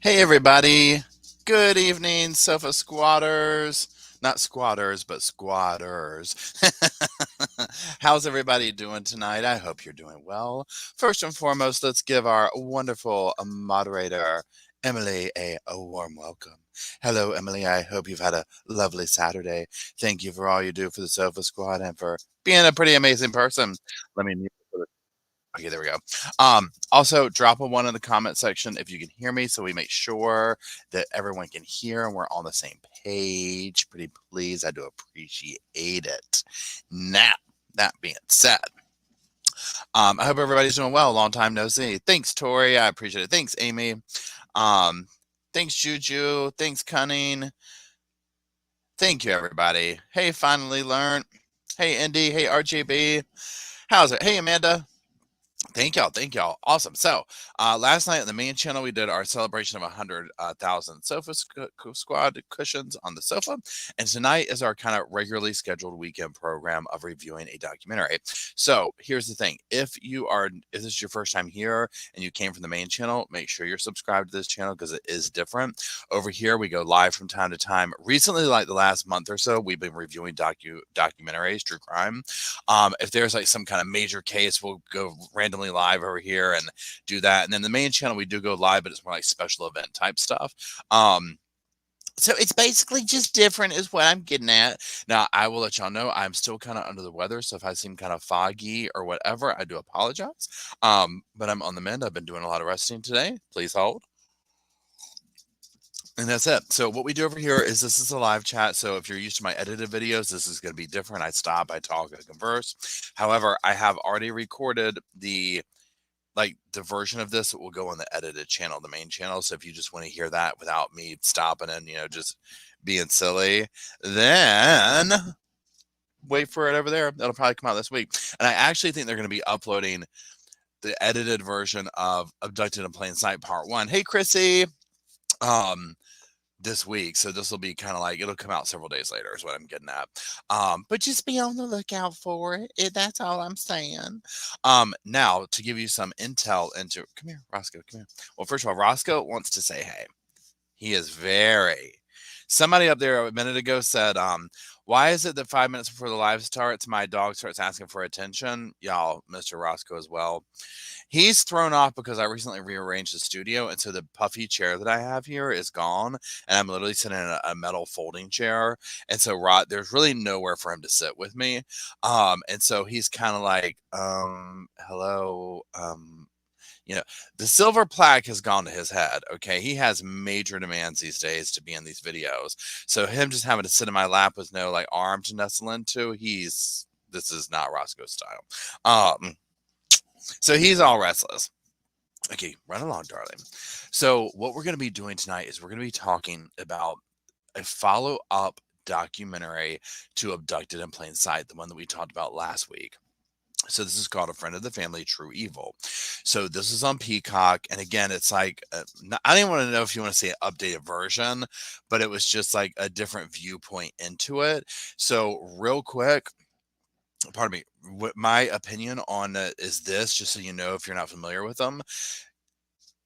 Hey everybody, good evening, sofa squatters. Not squatters, but squatters. How's everybody doing tonight? I hope you're doing well. First and foremost, let's give our wonderful moderator, Emily, a warm welcome. Hello, Emily. I hope you've had a lovely Saturday. Thank you for all you do for the Sofa Squad and for being a pretty amazing person. Let me mute for the Okay, there we go. Also, drop a one in the comment section if you can hear me, so we make sure that everyone can hear and we're on the same page. Pretty please, I do appreciate it. Now, that being said, I hope everybody's doing well. Long time no see. Thanks, Tori. I appreciate it. Thanks, Amy. Um, thanks, Juju. Thanks, Cunning. Thank you, everybody. Hey, finally learned. Hey, Indy. Hey, RGB. How's it? Hey, Amanda. Thank y'all. Thank y'all. Awesome. So, last night on the main channel, we did our celebration of 100,000 sofa squad cushions on the sofa. And tonight is our kind of regularly scheduled weekend program of reviewing a documentary. So, here's the thing. If this is your first time here and you came from the main channel, make sure you're subscribed to this channel because it is different. Over here, we go live from time to time. Recently, like the last month or so, we've been reviewing documentaries, true crime. If there's like some kind of major case, we'll go randomly live over here and do that. And then the main channel, we do go live, but it's more like special event type stuff. So it's basically just different is what I'm getting at. Now, I will let y'all know I'm still kind of under the weather. So if I seem kind of foggy or whatever, I do apologize. But I'm on the mend. I've been doing a lot of resting today. Please hold. And that's it. So what we do over here is this is a live chat. So if you're used to my edited videos, this is going to be different. I stop, I talk, I converse. However, I have already recorded the version of this that will go on the edited channel, the main channel. So if you just want to hear that without me stopping and, just being silly, then wait for it over there. It'll probably come out this week. And I actually think they're going to be uploading the edited version of Abducted in Plain Sight Part 1. Hey, Chrissy. This week. So this will be kind of like it'll come out several days later is what I'm getting at. But just be on the lookout for it. That's all I'm saying. Now to give you some intel into come here, Roscoe, come here. Well, first of all, Roscoe wants to say hey. He is very somebody up there a minute ago said, why is it that 5 minutes before the live starts, my dog starts asking for attention? Y'all, Mr. Roscoe as well. He's thrown off because I recently rearranged the studio, and so the puffy chair that I have here is gone, and I'm literally sitting in a metal folding chair, and so there's really nowhere for him to sit with me, and so he's kind of like, hello, the silver plaque has gone to his head. Okay. He has major demands these days to be in these videos. So him just having to sit in my lap with no like arm to nestle into, this is not Roscoe style. So he's all restless. Okay, run along, darling. So what we're going to be doing tonight is we're going to be talking about a follow-up documentary to Abducted in Plain Sight, the one that we talked about last week. So this is called A Friend of the Family, True Evil. So this is on Peacock. And again, it's like, I didn't want to know if you want to say an updated version, but it was just like a different viewpoint into it. So real quick, pardon me, what my opinion on it is this, just so you know, if you're not familiar with them.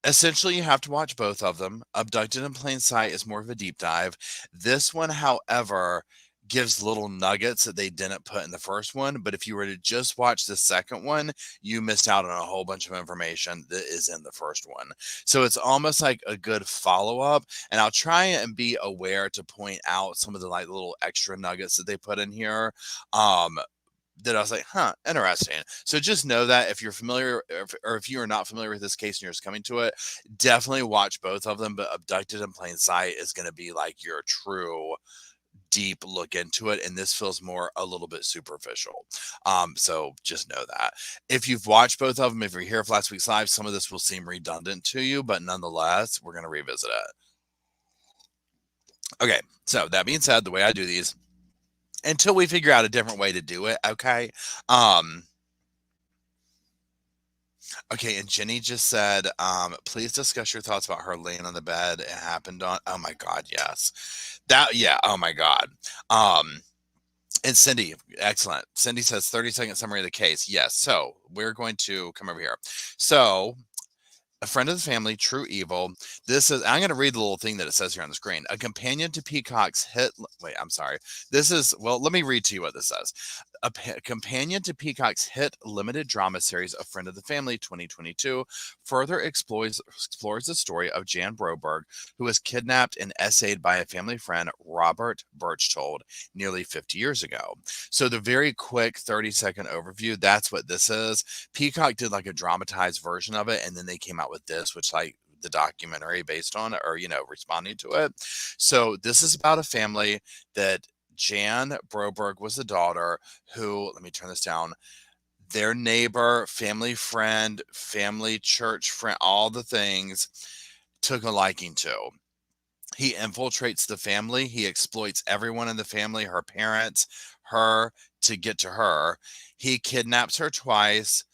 Essentially, you have to watch both of them. Abducted in Plain Sight is more of a deep dive. This one, however, gives little nuggets that they didn't put in the first one. But if you were to just watch the second one, you missed out on a whole bunch of information that is in the first one. So it's almost like a good follow-up. And I'll try and be aware to point out some of the like little extra nuggets that they put in here. That I was like, interesting. So just know that if you're familiar or if you are not familiar with this case and you're just coming to it, definitely watch both of them. But Abducted in Plain Sight is going to be like your true deep look into it. And this feels more a little bit superficial. So just know that. If you've watched both of them, if you're here for last week's live, some of this will seem redundant to you, but nonetheless, we're going to revisit it. Okay. So that being said, the way I do these, until we figure out a different way to do it. Okay. Okay. And Jenny just said, please discuss your thoughts about her laying on the bed. It happened on, oh my God. Yes. Yeah. Oh my God. And Cindy, excellent. Cindy says 30-second summary of the case. Yes. So we're going to come over here. So A friend of the family, true evil. This is, I'm going to read the little thing that it says here on the screen. A companion to Peacock's hit. Wait, I'm sorry. This is, well, let me read to you what this says. A companion to Peacock's hit limited drama series, A Friend of the Family 2022, further explores the story of Jan Broberg, who was kidnapped and essayed by a family friend, Robert Birchtold, nearly 50 years ago. So the very quick 30-second overview, that's what this is. Peacock did like a dramatized version of it, and then they came out with this, which like the documentary based on it, or responding to it. So this is about a family that Jan Broberg was the daughter who, let me turn this down, their neighbor, family friend, family church friend, all the things, took a liking to. He infiltrates the family. He exploits everyone in the family, her parents, her, to get to her. He kidnaps her twice.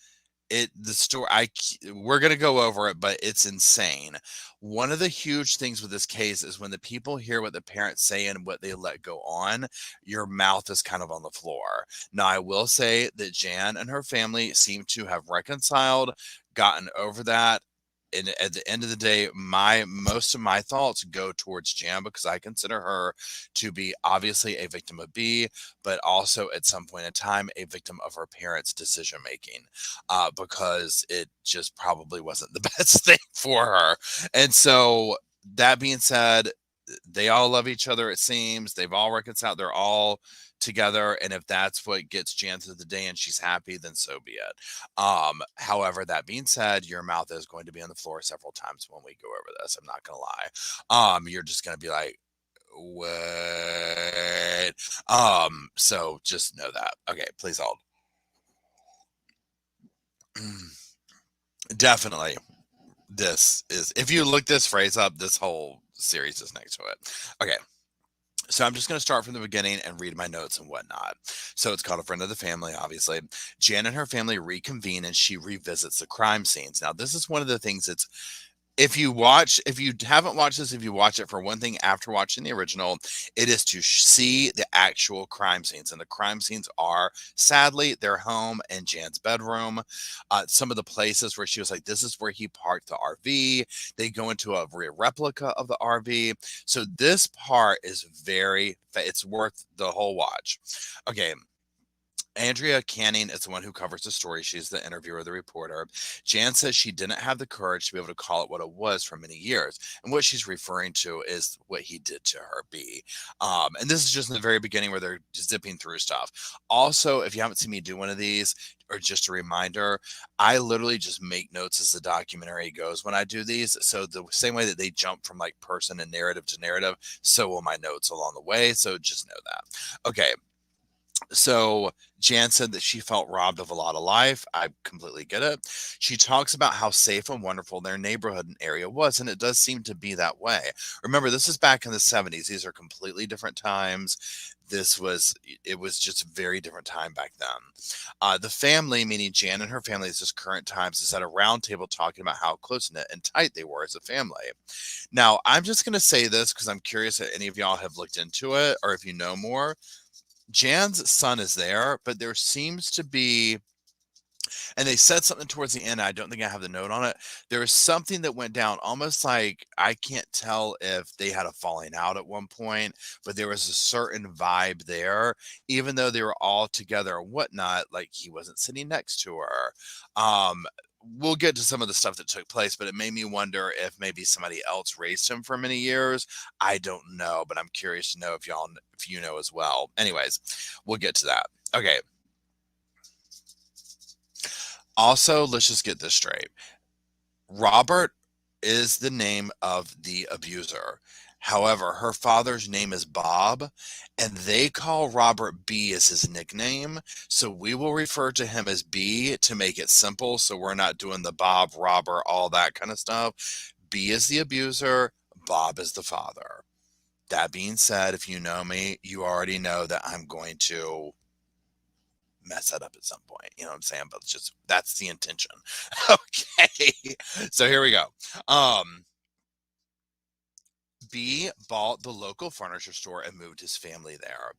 The story, we're going to go over it, but it's insane. One of the huge things with this case is when the people hear what the parents say and what they let go on, your mouth is kind of on the floor. Now, I will say that Jan and her family seem to have reconciled, gotten over that. And at the end of the day, most of my thoughts go towards Jan, because I consider her to be obviously a victim of B, but also at some point in time a victim of her parents' decision making, because it just probably wasn't the best thing for her. And so, that being said, they all love each other. It seems they've all reconciled. They're all together, and if that's what gets Jan through the day and she's happy, then so be it. However, that being said, your mouth is going to be on the floor several times when we go over this. I'm not gonna lie. You're just gonna be like, what? So just know that. Okay, please hold. Definitely, this is, if you look this phrase up, this whole series is next to it. Okay. So I'm just going to start from the beginning and read my notes and whatnot. So it's called A Friend of the Family, obviously. Jan and her family reconvene and she revisits the crime scenes. Now, this is one of the things that's, if you haven't watched this, if you watch it for one thing after watching the original, it is to see the actual crime scenes. And the crime scenes are, sadly, their home and Jan's bedroom. Some of the places where she was like, this is where he parked the RV. They go into a replica of the RV. So this part is it's worth the whole watch. Okay. Andrea Canning is the one who covers the story. She's the interviewer, the reporter. Jan says she didn't have the courage to be able to call it what it was for many years. And what she's referring to is what he did to her, B. And this is just in the very beginning where they're zipping through stuff. Also, if you haven't seen me do one of these, or just a reminder, I literally just make notes as the documentary goes when I do these. So the same way that they jump from like person and narrative to narrative, so will my notes along the way. So just know that. Okay. So Jan said that she felt robbed of a lot of life. I completely get it. She talks about how safe and wonderful their neighborhood and area was, and it does seem to be that way. Remember, this is back in the 70s. These are completely different times. It was just a very different time back then. The family, meaning Jan and her family, is just current times, is at a round table talking about how close-knit and tight they were as a family. Now, I'm just going to say this because I'm curious if any of y'all have looked into it or if you know more. Jan's son is there, but there seems to be, and they said something towards the end. I don't think I have the note on it. There was something that went down, almost like, I can't tell if they had a falling out at one point, but there was a certain vibe there, even though they were all together and whatnot. Like, he wasn't sitting next to her. We'll get to some of the stuff that took place, but it made me wonder if maybe somebody else raised him for many years. I don't know, but I'm curious to know if you know as well. Anyways, we'll get to that. Okay. Also, let's just get this straight. Robert is the name of the abuser. However, her father's name is Bob, and they call Robert B as his nickname. So we will refer to him as B to make it simple. So we're not doing the Bob, Robert, all that kind of stuff. B is the abuser, Bob is the father. That being said, if you know me, you already know that I'm going to mess that up at some point. You know what I'm saying? But just, that's the intention. Okay. So here we go. B bought the local furniture store and moved his family there.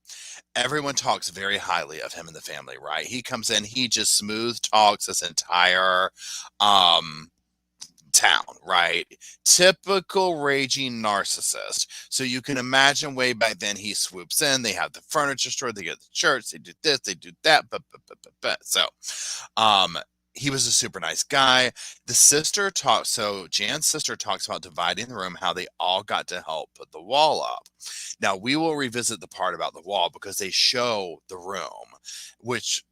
Everyone talks very highly of him and the family, right? He comes in, he just smooth talks this entire town, right? Typical raging narcissist. So you can imagine way back then he swoops in, they have the furniture store, they go to the church, they do this, they do that, so um he was a super nice guy. The sister talks, so Jan's sister talks about dividing the room, how they all got to help put the wall up. Now we will revisit the part about the wall because they show the room, which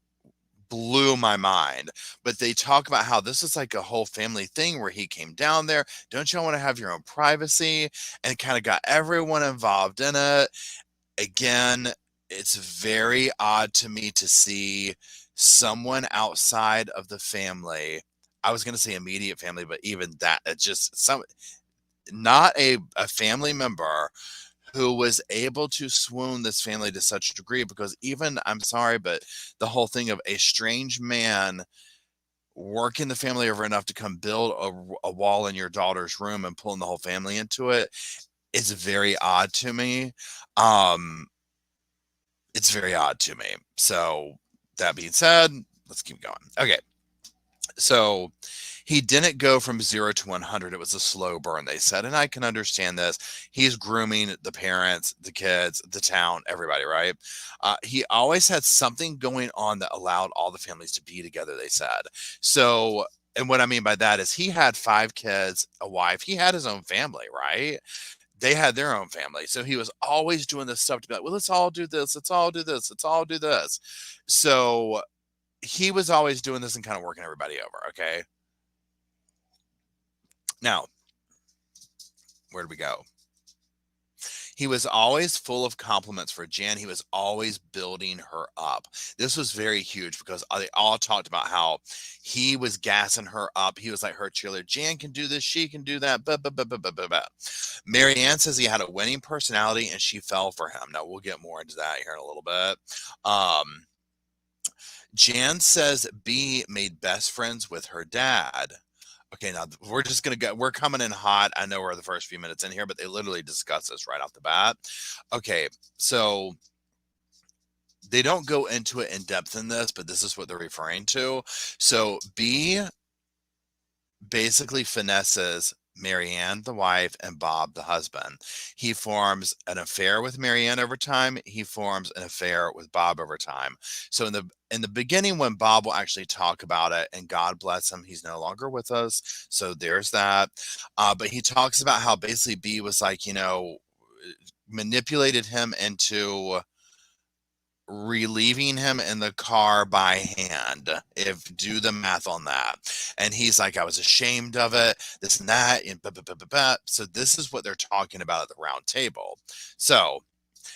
blew my mind. But they talk about how this is like a whole family thing where he came down there. Don't you want to have your own privacy? And kind of got everyone involved in it. Again, it's very odd to me to see someone outside of the family. I was going to say immediate family, but even that, it's just not a family member who was able to swoon this family to such a degree, because even, I'm sorry, but the whole thing of a strange man working the family over enough to come build a wall in your daughter's room and pulling the whole family into it is very odd to me. It's very odd to me. So that being said, let's keep going. Okay. So he didn't go from 0 to 100. It was a slow burn, they said. And I can understand this. He's grooming the parents, the kids, the town, everybody, right? He always had something going on that allowed all the families to be together, they said. So, and what I mean by that is he had 5 kids, a wife. He had his own family, right? They had their own family. So he was always doing this stuff to be like, well, let's all do this. Let's all do this. Let's all do this. So he was always doing this and kind of working everybody over. Okay. Now, where do we go? He was always full of compliments for Jan. He was always building her up. This was very huge because they all talked about how he was gassing her up. He was like her cheerleader. Jan can do this. She can do that. Mary Ann says he had a winning personality and she fell for him. Now, we'll get more into that here in a little bit. Jan says B made best friends with her dad. Okay, now we're just going to go, we're coming in hot. I know we're the first few minutes in here, but they literally discuss this right off the bat. Okay, so they don't go into it in depth in this, but this is what they're referring to. So B basically finesses Marianne, the wife, and Bob, the husband. He forms an affair with Marianne over time. He forms an affair with Bob over time. So in the beginning, when Bob will actually talk about it, and God bless him, he's no longer with us. So there's that. But he talks about how basically B was like, manipulated him into relieving him in the car by hand. If do the math on that. And he's like, I was ashamed of it, this and that, and so this is what they're talking about at the round table. So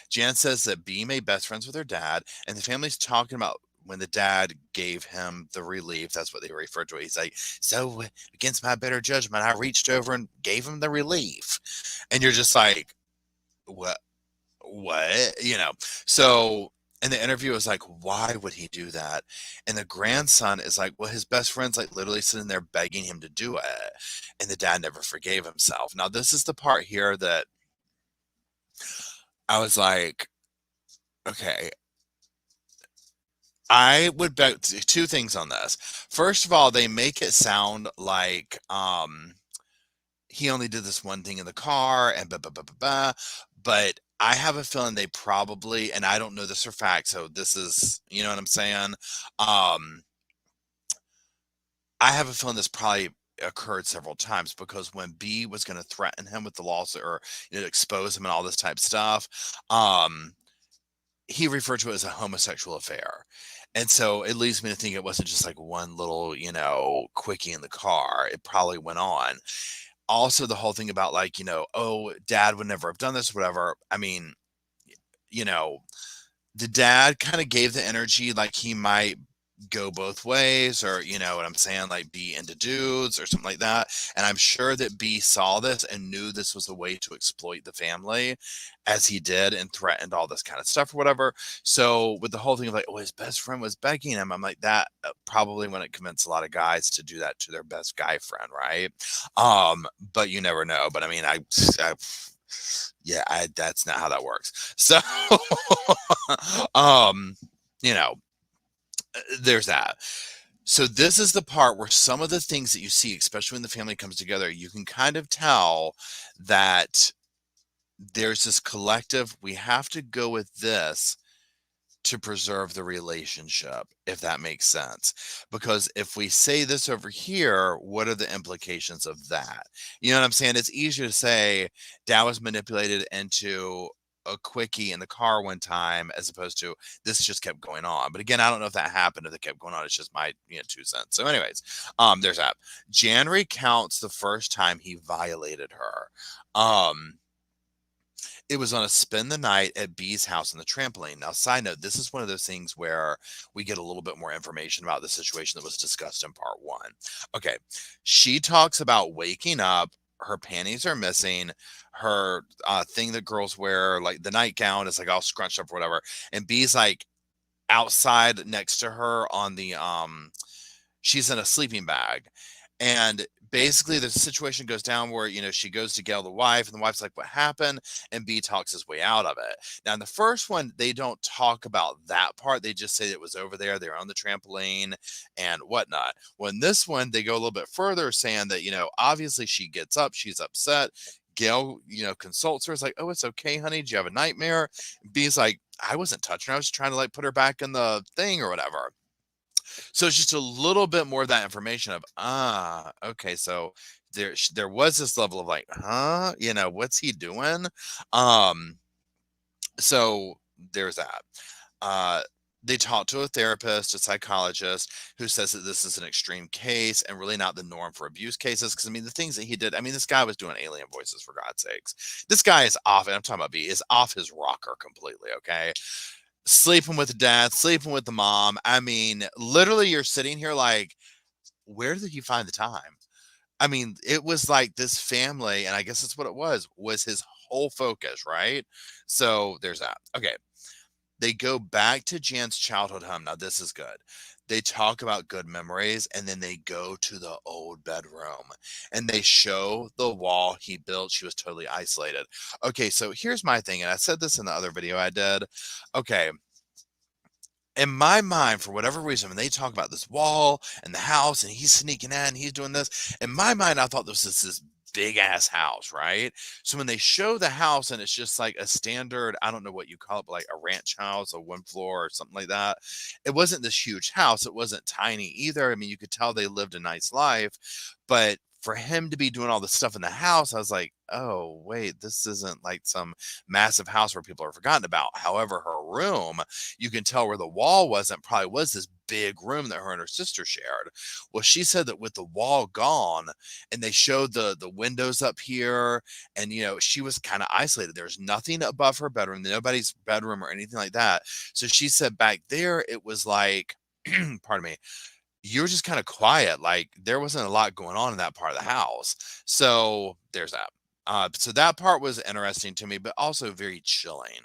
Jan says that B made best friends with her dad, and the family's talking about when the dad gave him the relief. That's what they refer to it. He's like, so against my better judgment, I reached over and gave him the relief. And you're just like, what? So in the interview, it was like, why would he do that? And the grandson is like, well, his best friend's like literally sitting there begging him to do it. And the dad never forgave himself. Now, this is the part here that I was like, okay, I would bet 2 things on this. First of all, they make it sound like he only did this one thing in the car and but I have a feeling they probably, and I don't know this for fact, so this is, you know what I'm saying? I have a feeling this probably occurred several times, because when B was going to threaten him with the lawsuit or expose him and all this type of stuff, he referred to it as a homosexual affair. And so it leads me to think it wasn't just like one little, quickie in the car. It probably went on. Also, the whole thing about like, oh, dad would never have done this, whatever. I mean, the dad kind of gave the energy like he might go both ways, or you know what I'm saying, like be into dudes or something like that. And I'm sure that B saw this and knew this was a way to exploit the family, as he did, and threatened all this kind of stuff or whatever. So with the whole thing of like, oh, his best friend was begging him, I'm like, that probably when it convinced a lot of guys to do that to their best guy friend, right? But you never know. But I mean, that's not how that works. So you know there's that. So this is the part where some of the things that you see, especially when the family comes together, you can kind of tell that there's this collective, we have to go with this to preserve the relationship, if that makes sense. Because if we say this over here, what are the implications of that? You know what I'm saying? It's easier to say dad was manipulated into a quickie in the car one time as opposed to this just kept going on. But again, I don't know if that happened, if it kept going on. It's just my 2 cents. So anyways, there's that. Jan recounts the first time he violated her. It was on a spend the night at B's house on the trampoline. Now, side note, this is one of those things where we get a little bit more information about the situation that was discussed in part one. Okay. She talks about waking up, her panties are missing, her thing that girls wear, like the nightgown, is like all scrunched up or whatever. And B's like outside next to her on the she's in a sleeping bag. And basically the situation goes down where, she goes to get the wife, and the wife's like, what happened? And B talks his way out of it. Now, in the first one, they don't talk about that part. They just say it was over there. They're on the trampoline and whatnot. Well, in this one, they go a little bit further, saying that, obviously she gets up, she's upset. Gail, consults her. It's like, oh, it's okay, honey. Do you have a nightmare? B's like, I wasn't touching her. I was trying to like put her back in the thing or whatever. So it's just a little bit more of that information of, okay, so there was this level of like, huh, what's he doing? Um, so there's that. Uh, they talked to a therapist, a psychologist, who says that this is an extreme case and really not the norm for abuse cases. Because the things that he did, this guy was doing alien voices, for God's sakes. This guy is off, and I'm talking about B, is off his rocker completely. Okay, sleeping with the dad, sleeping with the mom. Literally, you're sitting here like, where did he find the time? It was like this family, and I guess that's what it was his whole focus, right? So there's that. Okay. They go back to Jan's childhood home. Now, this is good. They talk about good memories, and then they go to the old bedroom and they show the wall he built. She was totally isolated. Okay, so here's my thing, and I said this in the other video I did. Okay, in my mind, for whatever reason, when they talk about this wall and the house and he's sneaking in, he's doing this, in my mind, I thought this was this big ass house, right? So when they show the house and it's just like a standard, I don't know what you call it, but like a ranch house, a one floor or something like that. It wasn't this huge house. It wasn't tiny either. You could tell they lived a nice life, but for him to be doing all this stuff in the house, I was like, oh, wait, this isn't like some massive house where people are forgotten about. However, her room, you can tell where the wall wasn't, probably was this big room that her and her sister shared. Well, she said that with the wall gone, and they showed the windows up here, and she was kind of isolated. There's nothing above her bedroom, nobody's bedroom or anything like that. So she said back there it was like pardon me, you were just kind of quiet, like there wasn't a lot going on in that part of the house. So there's that. So that part was interesting to me, but also very chilling.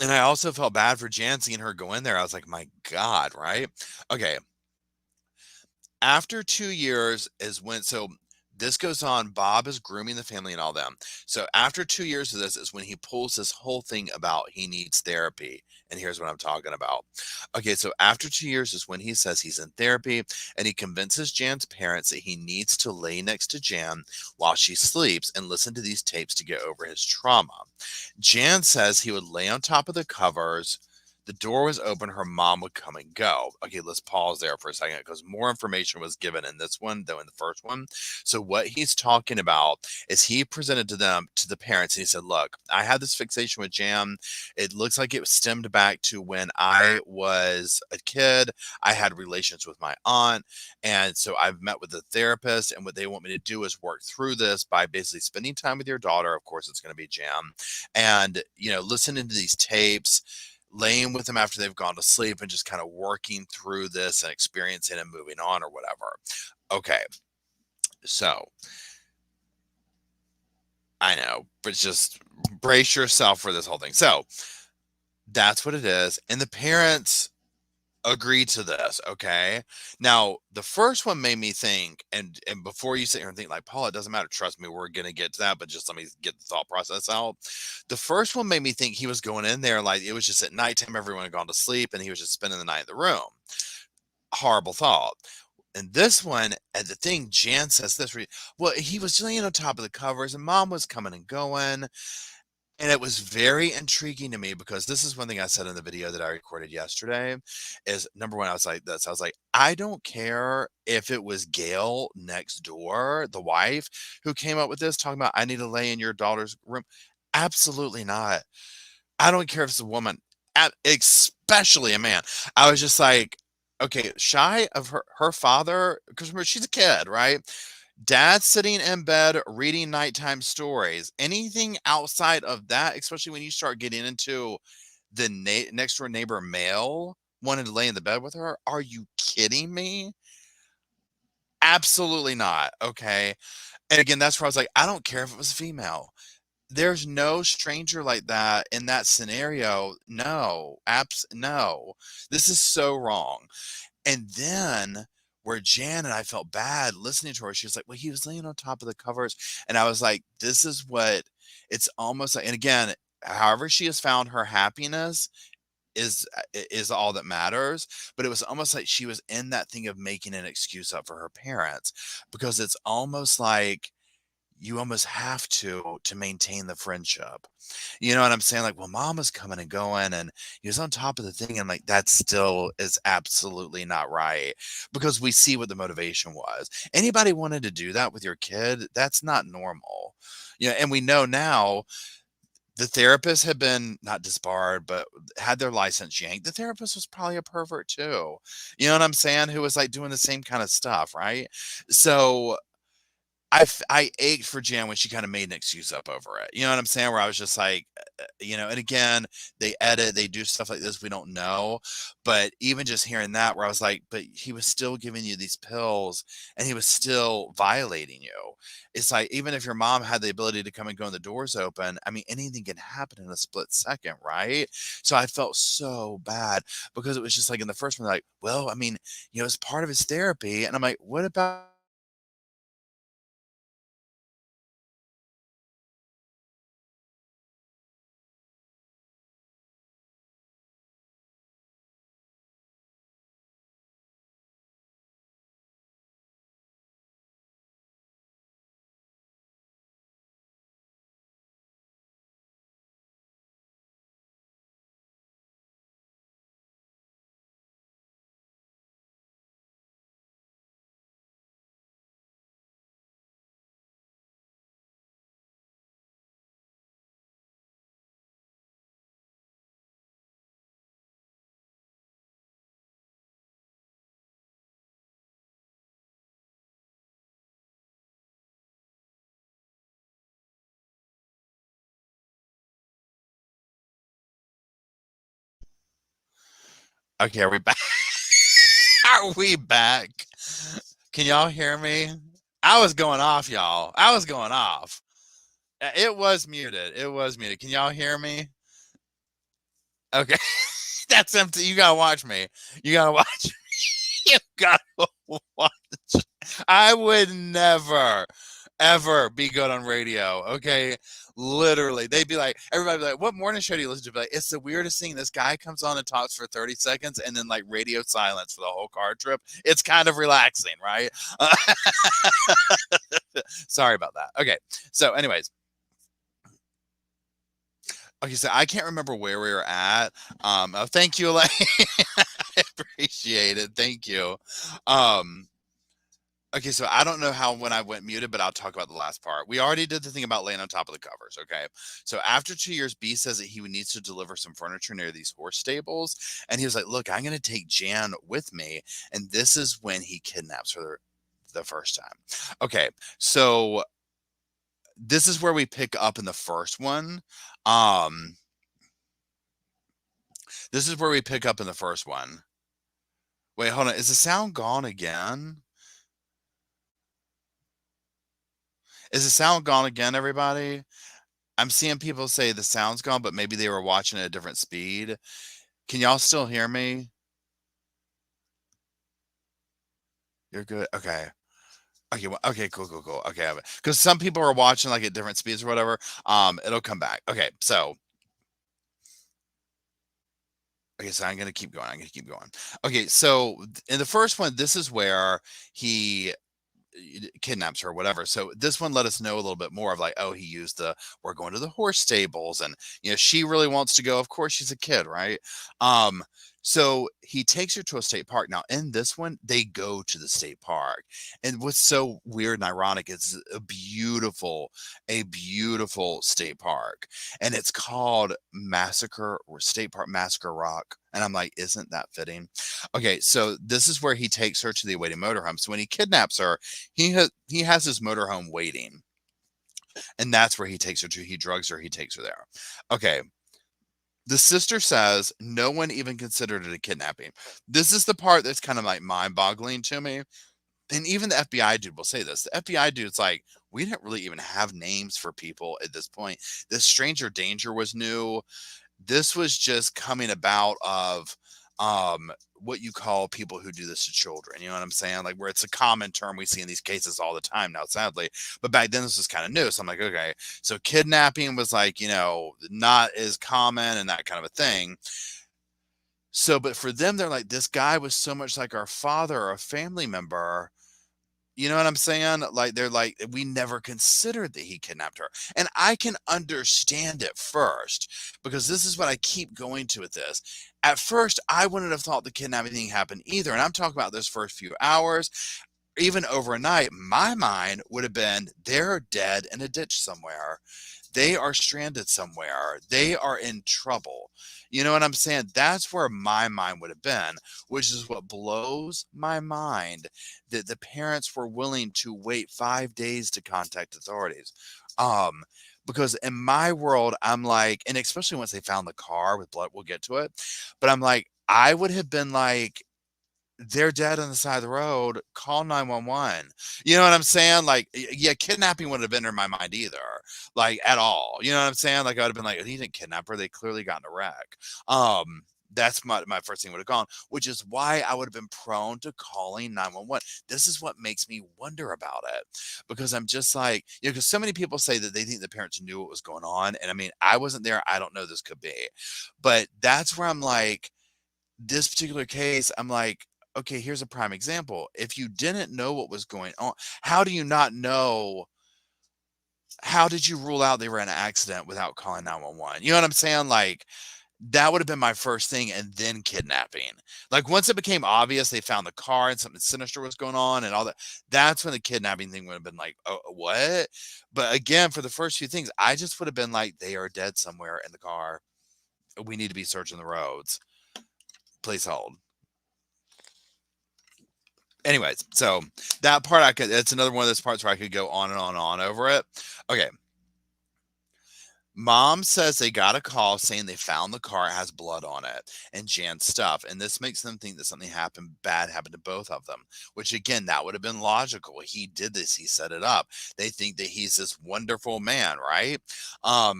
And I also felt bad for Jan, seeing her go in there. I was like, my God, right? Okay. After 2 years is when, so this goes on. Bob is grooming the family and all them. So after 2 years of this is when he pulls this whole thing about he needs therapy. And here's what I'm talking about. Okay, so after 2 years is when he says he's in therapy, and he convinces Jan's parents that he needs to lay next to Jan while she sleeps and listen to these tapes to get over his trauma. Jan says he would lay on top of the covers. The door was open, her mom would come and go. Okay, let's pause there for a second, because more information was given in this one than in the first one. So what he's talking about is he presented to them, to the parents, and he said, look, I had this fixation with Jan. It looks like it stemmed back to when I was a kid. I had relations with my aunt, and so I've met with a therapist, and what they want me to do is work through this by basically spending time with your daughter. Of course, it's going to be Jan, and listening to these tapes, laying with them after they've gone to sleep, and just kind of working through this and experiencing and moving on or whatever. Okay. So I know, but just brace yourself for this whole thing. So that's what it is. And the parents agree to this. Okay. Now, the first one made me think, and before you sit here and think like, Paul, it doesn't matter. Trust me, we're going to get to that, but just let me get the thought process out. The first one made me think he was going in there like it was just at nighttime, everyone had gone to sleep, and he was just spending the night in the room. horrible thought. And this one, and the thing Jan says this, well, he was laying on top of the covers, and mom was coming and going. And it was very intriguing to me because this is one thing I said in the video that I recorded yesterday is number one, I was like this. I was like, I don't care if it was Gail next door, the wife, who came up with this, talking about, I need to lay in your daughter's room. Absolutely not. I don't care if it's a woman, especially a man. I was just like, okay, shy of her father, because remember, she's a kid, right? Dad sitting in bed reading nighttime stories. Anything outside of that, especially when you start getting into the next door neighbor male wanted to lay in the bed with her. Are you kidding me? Absolutely not. Okay. And again, that's where I was like, I don't care if it was female. There's no stranger like that in that scenario. No, no. This is so wrong. And then where Jan and I felt bad listening to her, she was like, well, he was laying on top of the covers. And I was like, this is what it's almost like. And again, however she has found her happiness is all that matters. But it was almost like she was in that thing of making an excuse up for her parents, because it's almost like you almost have to maintain the friendship. You know what I'm saying? Like, well, mom was coming and going and he was on top of the thing. And like, that still is absolutely not right, because we see what the motivation was. Anybody wanted to do that with your kid, that's not normal. You know, and we know now the therapist had been not disbarred, but had their license yanked. The therapist was probably a pervert too. You know what I'm saying? Who was like doing the same kind of stuff, right? So I ached for Jan when she kinda made an excuse up over it. You know what I'm saying? Where I was just like, you know, and again, they edit, they do stuff like this, we don't know. But even just hearing that, where I was like, but he was still giving you these pills and he was still violating you. It's like, even if your mom had the ability to come and go and the doors open, I mean, anything can happen in a split second, right? So I felt so bad because it was just like in the first one, like, well, I mean, you know, it's part of his therapy. And I'm like, what about okay, are we back? Are we back? Can y'all hear me? I was going off, y'all. I was going off. It was muted. It was muted. Can y'all hear me? Okay. That's empty. You gotta watch me. You gotta watch me. You gotta watch. I would never, ever be good on radio. Okay. Literally. They'd be like, everybody be like, what morning show do you listen to? Be like, it's the weirdest thing. This guy comes on and talks for 30 seconds and then like radio silence for the whole car trip. It's kind of relaxing, right? Sorry about that. Okay. So, anyways, okay, so I can't remember where we were at. Thank you, Elaine. I appreciate it. Thank you. Um, okay, so I don't know how when I went muted, but I'll talk about the last part. We already did the thing about laying on top of the covers. Okay, so after 2 years, B says that he needs to deliver some furniture near these horse stables, and he was like, "Look, I'm going to take Jan with me," and this is when he kidnaps her the first time. Okay, so this is where we pick up in the first one. Um, This is where we pick up in the first one. Wait, hold on. Is the sound gone again? Is the sound gone again, everybody? I'm seeing people say the sound's gone, but maybe they were watching at a different speed. Can y'all still hear me? You're good. Okay. Okay. Okay. Cool. Cool. Cool. Okay. Because some people are watching like at different speeds or whatever. It'll come back. Okay. So Okay, so I'm gonna keep going. I'm gonna keep going. Okay, so in the first one, this is where he kidnaps her, whatever. So this one let us know a little bit more of like, oh, he used the we're going to the horse stables, and she really wants to go. Of course, she's a kid, right? Um, so he takes her to a state park. Now, in this one, they go to the state park, and what's so weird and ironic is a beautiful state park, and it's called Massacre or State Park Massacre Rock. And I'm like, isn't that fitting? Okay, so this is where he takes her to the awaiting motorhome. So when he kidnaps her, he has his motorhome waiting, and that's where he takes her to. He drugs her. He takes her there. Okay. The sister says no one even considered it a kidnapping. This is the part that's kind of like mind-boggling to me. And even the FBI dude will say this. The FBI dude's like, we didn't really even have names for people at this point. The stranger danger was new. This was just coming about of what you call people who do this to children. You know what I'm saying? Like, where it's a common term we see in these cases all the time now, sadly. But back then this was kind of new. So I'm like, okay, so kidnapping was like, not as common and that kind of a thing. So, but for them, they're like, this guy was so much like our father or a family member. You know what I'm saying? Like, they're like, we never considered that he kidnapped her. And I can understand it first, because this is what I keep going to with this. At first, I wouldn't have thought the kidnapping thing happened either. And I'm talking about those first few hours. Even overnight, my mind would have been they're dead in a ditch somewhere. They are stranded somewhere. They are in trouble. You know what I'm saying? That's where my mind would have been, which is what blows my mind that the parents were willing to wait 5 days to contact authorities. Um, because in my world, I'm like, and especially once they found the car with blood, we'll get to it. But I'm like, I would have been like, they're dead on the side of the road, call 911. You know what I'm saying? Like, yeah, kidnapping wouldn't have been in my mind either, like, at all. You know what I'm saying? Like, I would have been like, he didn't kidnap her. They clearly got in a wreck. That's my first thing would have gone, which is why I would have been prone to calling 911. This is what makes me wonder about it, because I'm just like, because so many people say that they think the parents knew what was going on. And I mean, I wasn't there. I don't know, this could be, but that's where I'm like, this particular case, I'm like, okay, here's a prime example. If you didn't know what was going on, how do you not know? How did you rule out they were in an accident without calling 911? You know what I'm saying? Like, that would have been my first thing, and then kidnapping. Like, once it became obvious they found the car and something sinister was going on and all that, that's when the kidnapping thing would have been like, oh, what? But again, for the first few things, I just would have been like, they are dead somewhere in the car. We need to be searching the roads. Please hold. Anyways, so that part it's another one of those parts where I could go on and on and on over it. Okay. Mom says they got a call saying they found the car, it has blood on it and Jan's stuff. And this makes them think that something bad happened to both of them, which again, that would have been logical. He did this, he set it up. They think that he's this wonderful man, right?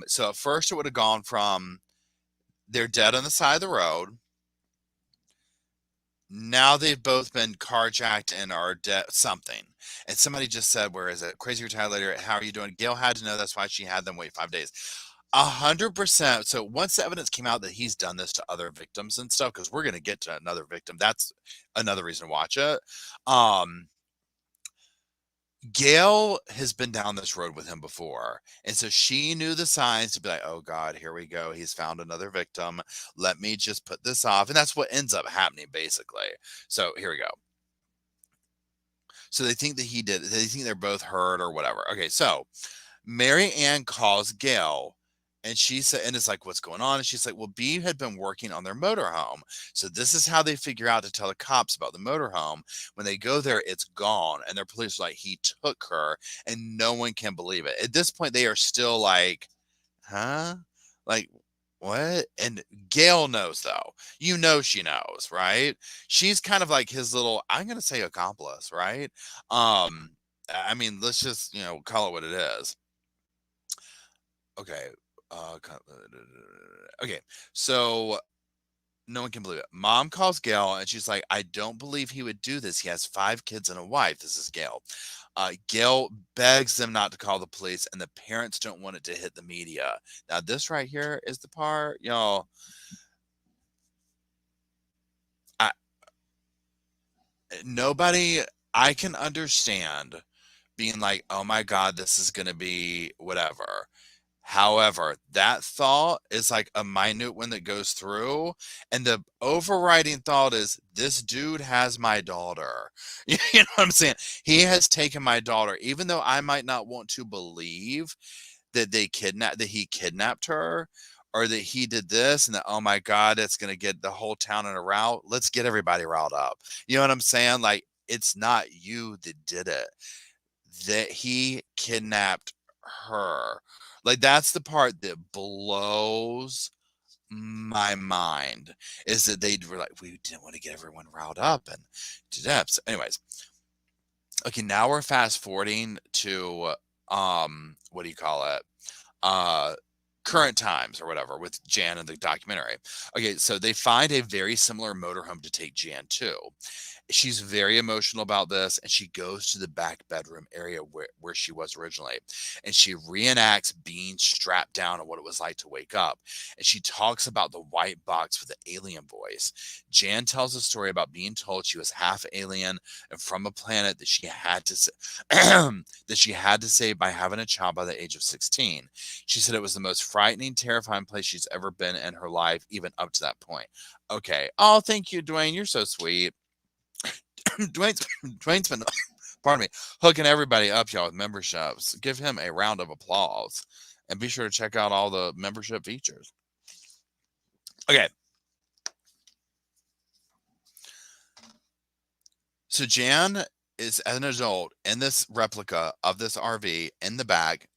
So at first it would have gone from they're dead on the side of the road. Now they've both been carjacked and are dead something. And somebody just said, where is it? Crazy retired lady, how are you doing? Gail had to know, that's why she had them wait 5 days. 100%. So once the evidence came out that he's done this to other victims and stuff, because we're going to get to another victim, that's another reason to watch it. Gail has been down this road with him before. And so she knew the signs to be like, oh God, here we go. He's found another victim. Let me just put this off. And that's what ends up happening, basically. So here we go. So they think that he did. They think they're both hurt or whatever. Okay, so Mary Ann calls Gail, and she said, and it's like, what's going on? And she's like, well, B had been working on their motorhome. So this is how they figure out to tell the cops about the motorhome. When they go there, it's gone. And their police are like, he took her, and no one can believe it. At this point, they are still like, huh? Like, what? And Gail knows, though. You know she knows, right? She's kind of like his little, I'm going to say accomplice, right? I mean, let's just, call it what it is. Okay. Okay. So no one can believe it. Mom calls Gail and she's like, I don't believe he would do this. He has 5 kids and a wife. This is Gail. Gail begs them not to call the police, and the parents don't want it to hit the media. Now, this right here is the part, y'all. 'Cause, like, what? And Gail knows, though. You know she knows, right? She's kind of like his little, I'm going to say accomplice, right? But again, for the first few things, I just would have been like, they're dead somewhere in the car. They are dead somewhere in the car. nobody, I can understand being like, oh my God, this is going to be whatever. However, that thought is like a minute one that goes through, and the overriding thought is, this dude has my daughter. You know what I'm saying? He has taken my daughter, even though I might not want to believe that that he kidnapped her, or that he did this, and that, oh my God, it's going to get the whole town in a rout. Let's get everybody riled up. You know what I'm saying? Like, it's not you that did it, that he kidnapped her. Like, that's the part that blows my mind, is that they were like, we didn't want to get everyone riled up and to depths. Anyways, okay, now we're fast forwarding to what do you call it? Uh current times or whatever with Jan in the documentary. Okay, so they find a very similar motorhome to take Jan to. She's very emotional about this, and she goes to the back bedroom area where she was originally, and she reenacts being strapped down and what it was like to wake up. And she talks about the white box with the alien voice. Jan tells a story about being told she was half alien and from a planet that she had to that she had to save by having a child by the age of 16. She said it was the most frightening, terrifying place she's ever been in her life, even up to that point. Okay. Oh, thank you, Dwayne. You're so sweet. Dwayne's been, pardon me, hooking everybody up, y'all, with memberships. Give him a round of applause, and be sure to check out all the membership features. Okay. So Jan is, as an adult, in this replica of this RV in the back,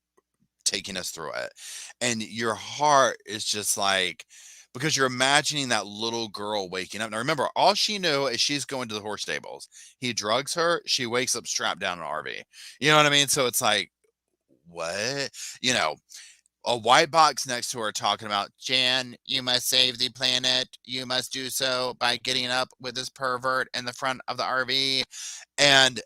taking us through it. And your heart is just like, because you're imagining that little girl waking up. Now remember, all she knew is she's going to the horse stables. He drugs her. She wakes up strapped down in an RV. You know what I mean? So it's like, what? You know, a white box next to her talking about, Jan, you must save the planet. You must do so by getting up with this pervert in the front of the RV. And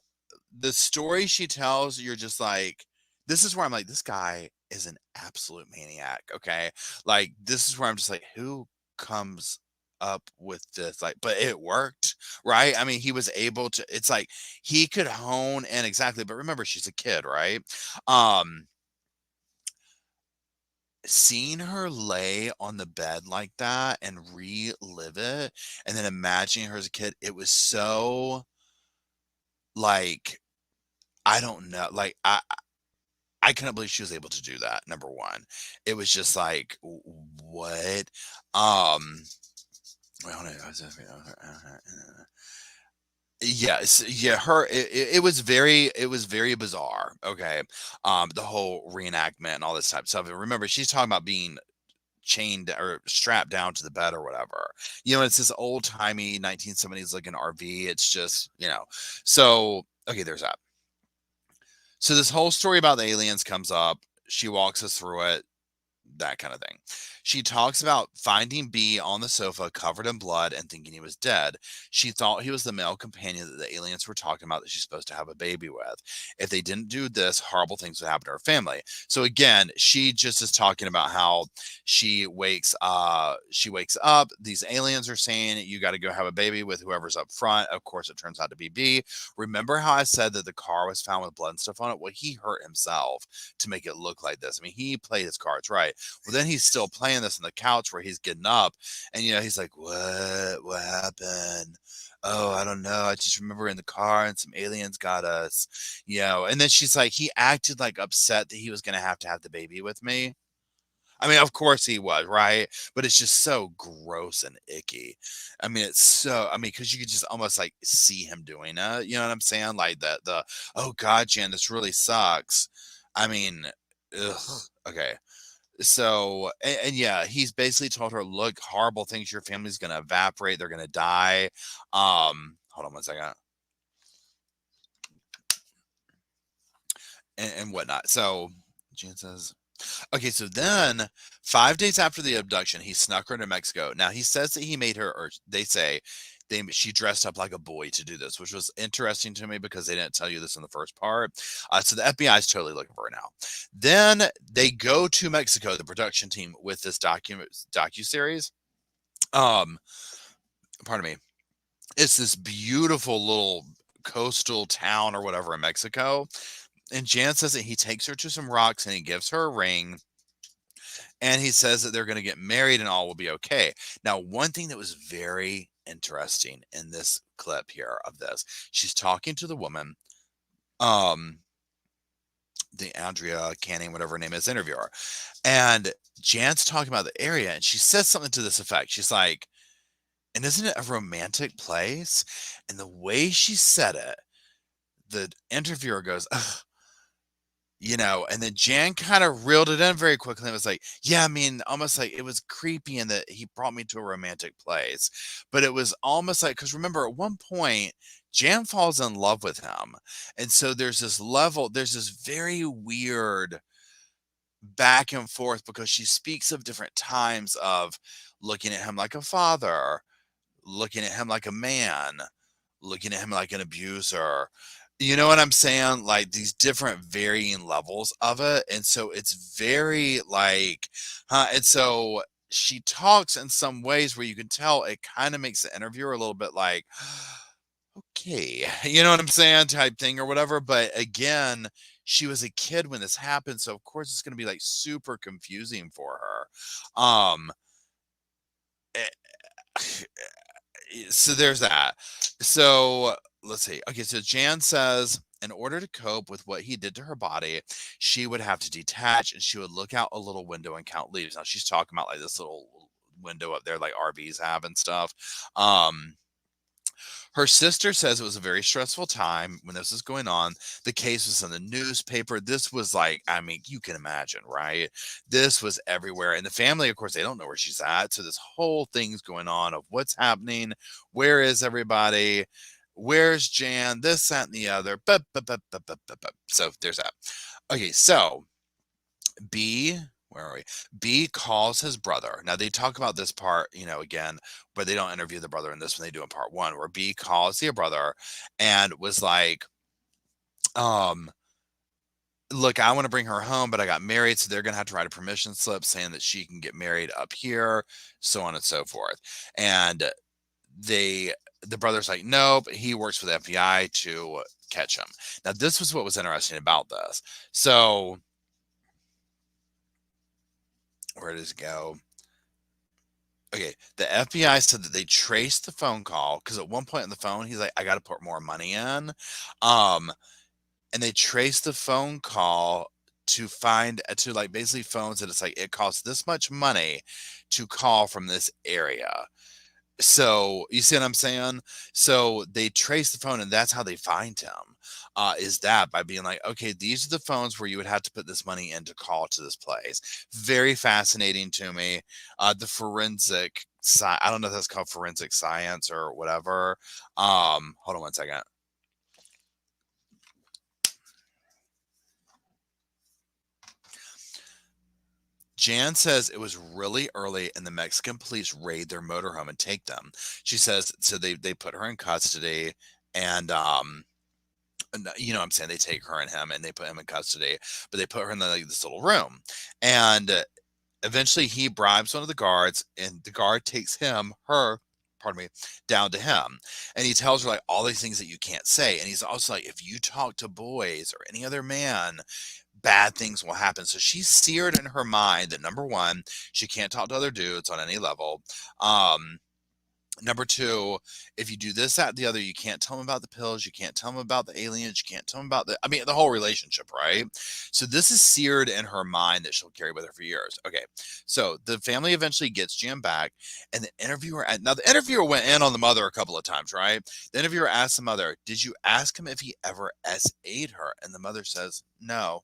the story she tells, you're just like, this is where I'm like, this guy is an absolute maniac. Okay. Like, this is where I'm just like, who comes up with this? Like, but it worked, right? I mean, he was able to, it's like he could hone in exactly, but remember, she's a kid, right? Um, Seeing her lay on the bed like that and relive it, and then imagining her as a kid, it was so like, I don't know, like I couldn't believe she was able to do that. Number one, it was just like, what? Um, well, yes, yeah, it was very bizarre. Okay, the whole reenactment and all this type of stuff. And remember, she's talking about being chained or strapped down to the bed or whatever. You know, it's this old timey 1970s looking RV. It's just, you know, so okay, there's that. So this whole story about the aliens comes up. She walks us through it, that kind of thing. She talks about finding B on the sofa covered in blood and thinking he was dead. She thought he was the male companion that the aliens were talking about that she's supposed to have a baby with. If they didn't do this, horrible things would happen to her family. So again, she just is talking about how she wakes up, these aliens are saying you got to go have a baby with whoever's up front. Of course, it turns out to be B. Remember how I said that the car was found with blood and stuff on it? Well, he hurt himself to make it look like this. I mean, he played his cards right. Well, then he's still playing this on the couch where he's getting up, and you know, he's like, what happened? Oh, I don't know. I just remember in the car and some aliens got us, you know. And then she's like, he acted like upset that he was going to have the baby with me. I mean, of course he was, right? But it's just so gross and icky. I mean, it's so, I mean, because you could just almost like see him doing it. You know what I'm saying? Like oh God, Jan, this really sucks. I mean, ugh, okay. So, and yeah, he's basically told her, look, horrible things, your family's going to evaporate. They're going to die. Hold on one second. And whatnot. So Jan says, okay, so then 5 days after the abduction, he snuck her to Mexico. Now he says that he made her, or they say she dressed up like a boy to do this, which was interesting to me because they didn't tell you this in the first part. So the FBI is totally looking for her now. Then they go to Mexico, the production team, with this docu series. Um, Pardon me. It's this beautiful little coastal town or whatever in Mexico. And Jan says that he takes her to some rocks and he gives her a ring. And he says that they're going to get married and all will be okay. Now, one thing that was very interesting in this clip here of this, she's talking to the woman, um, the Andrea Canning, whatever her name is, interviewer. And Jan's talking about the area and she says something to this effect. She's like, and isn't it a romantic place? And the way she said it, the interviewer goes, "Ugh," and then Jan kind of reeled it in very quickly and was like, yeah, I mean, almost like it was creepy in that he brought me to a romantic place. But it was almost like, because remember, at one point, Jan falls in love with him. And so there's this very weird back and forth because she speaks of different times of looking at him like a father, looking at him like a man, looking at him like an abuser. You know what I'm saying? Like these different varying levels of it. And so it's very like, and so she talks in some ways where you can tell it kind of makes the interviewer a little bit like, okay, you know what I'm saying? Type thing or whatever. But again, she was a kid when this happened. So of course it's going to be like super confusing for her. Eh, so there's that. So let's see. Okay, so Jan says in order to cope with what he did to her body, she would have to detach and she would look out a little window and count leaves. Now she's talking about like this little window up there like RVs have and stuff. Um Her sister says it was a very stressful time when this was going on. The case was in the newspaper. This was like, I mean, you can imagine, right? This was everywhere. And the family, of course, they don't know where she's at. So this whole thing's going on of what's happening. Where is everybody? Where's Jan? This, that, and the other. So there's that. Okay, so B, where are we? B calls his brother. Now they talk about this part, again, but they don't interview the brother in this one. They do in part one, where B calls the brother and was like, um, look, I want to bring her home, but I got married, so they're gonna have to write a permission slip saying that she can get married up here, so on and so forth. And the brother's like, nope, he works for the FBI to catch him. Now, this was what was interesting about this. So where does it go? Okay, the FBI said that they traced the phone call because at one point on the phone, he's like, I got to put more money in. Um, and they traced the phone call to find, to like basically phones that it's like, it costs this much money to call from this area. So you see what I'm saying? So they trace the phone, and that's how they find him. Is that by being like, okay, these are the phones where you would have to put this money in to call to this place. Very fascinating to me. The forensic I don't know if that's called forensic science or whatever. Hold on one second. Jan says it was really early and the Mexican police raid their motorhome and take them. She says so they put her in custody and you know what I'm saying, they take her and him and they put him in custody, but they put her in like this little room. And eventually he bribes one of the guards and the guard takes pardon me, down to him. And he tells her like all these things that you can't say. And he's also like, if you talk to boys or any other man, bad things will happen. So she's seared in her mind that number one, she can't talk to other dudes on any level. Number two, if you do this, that, and the other, you can't tell them about the pills. You can't tell them about the aliens. You can't tell them about the whole relationship, right? So this is seared in her mind that she'll carry with her for years. Okay. So the family eventually gets Jan back and now the interviewer went in on the mother a couple of times, right? The interviewer asked the mother, did you ask him if he ever SA'd her? And the mother says, no.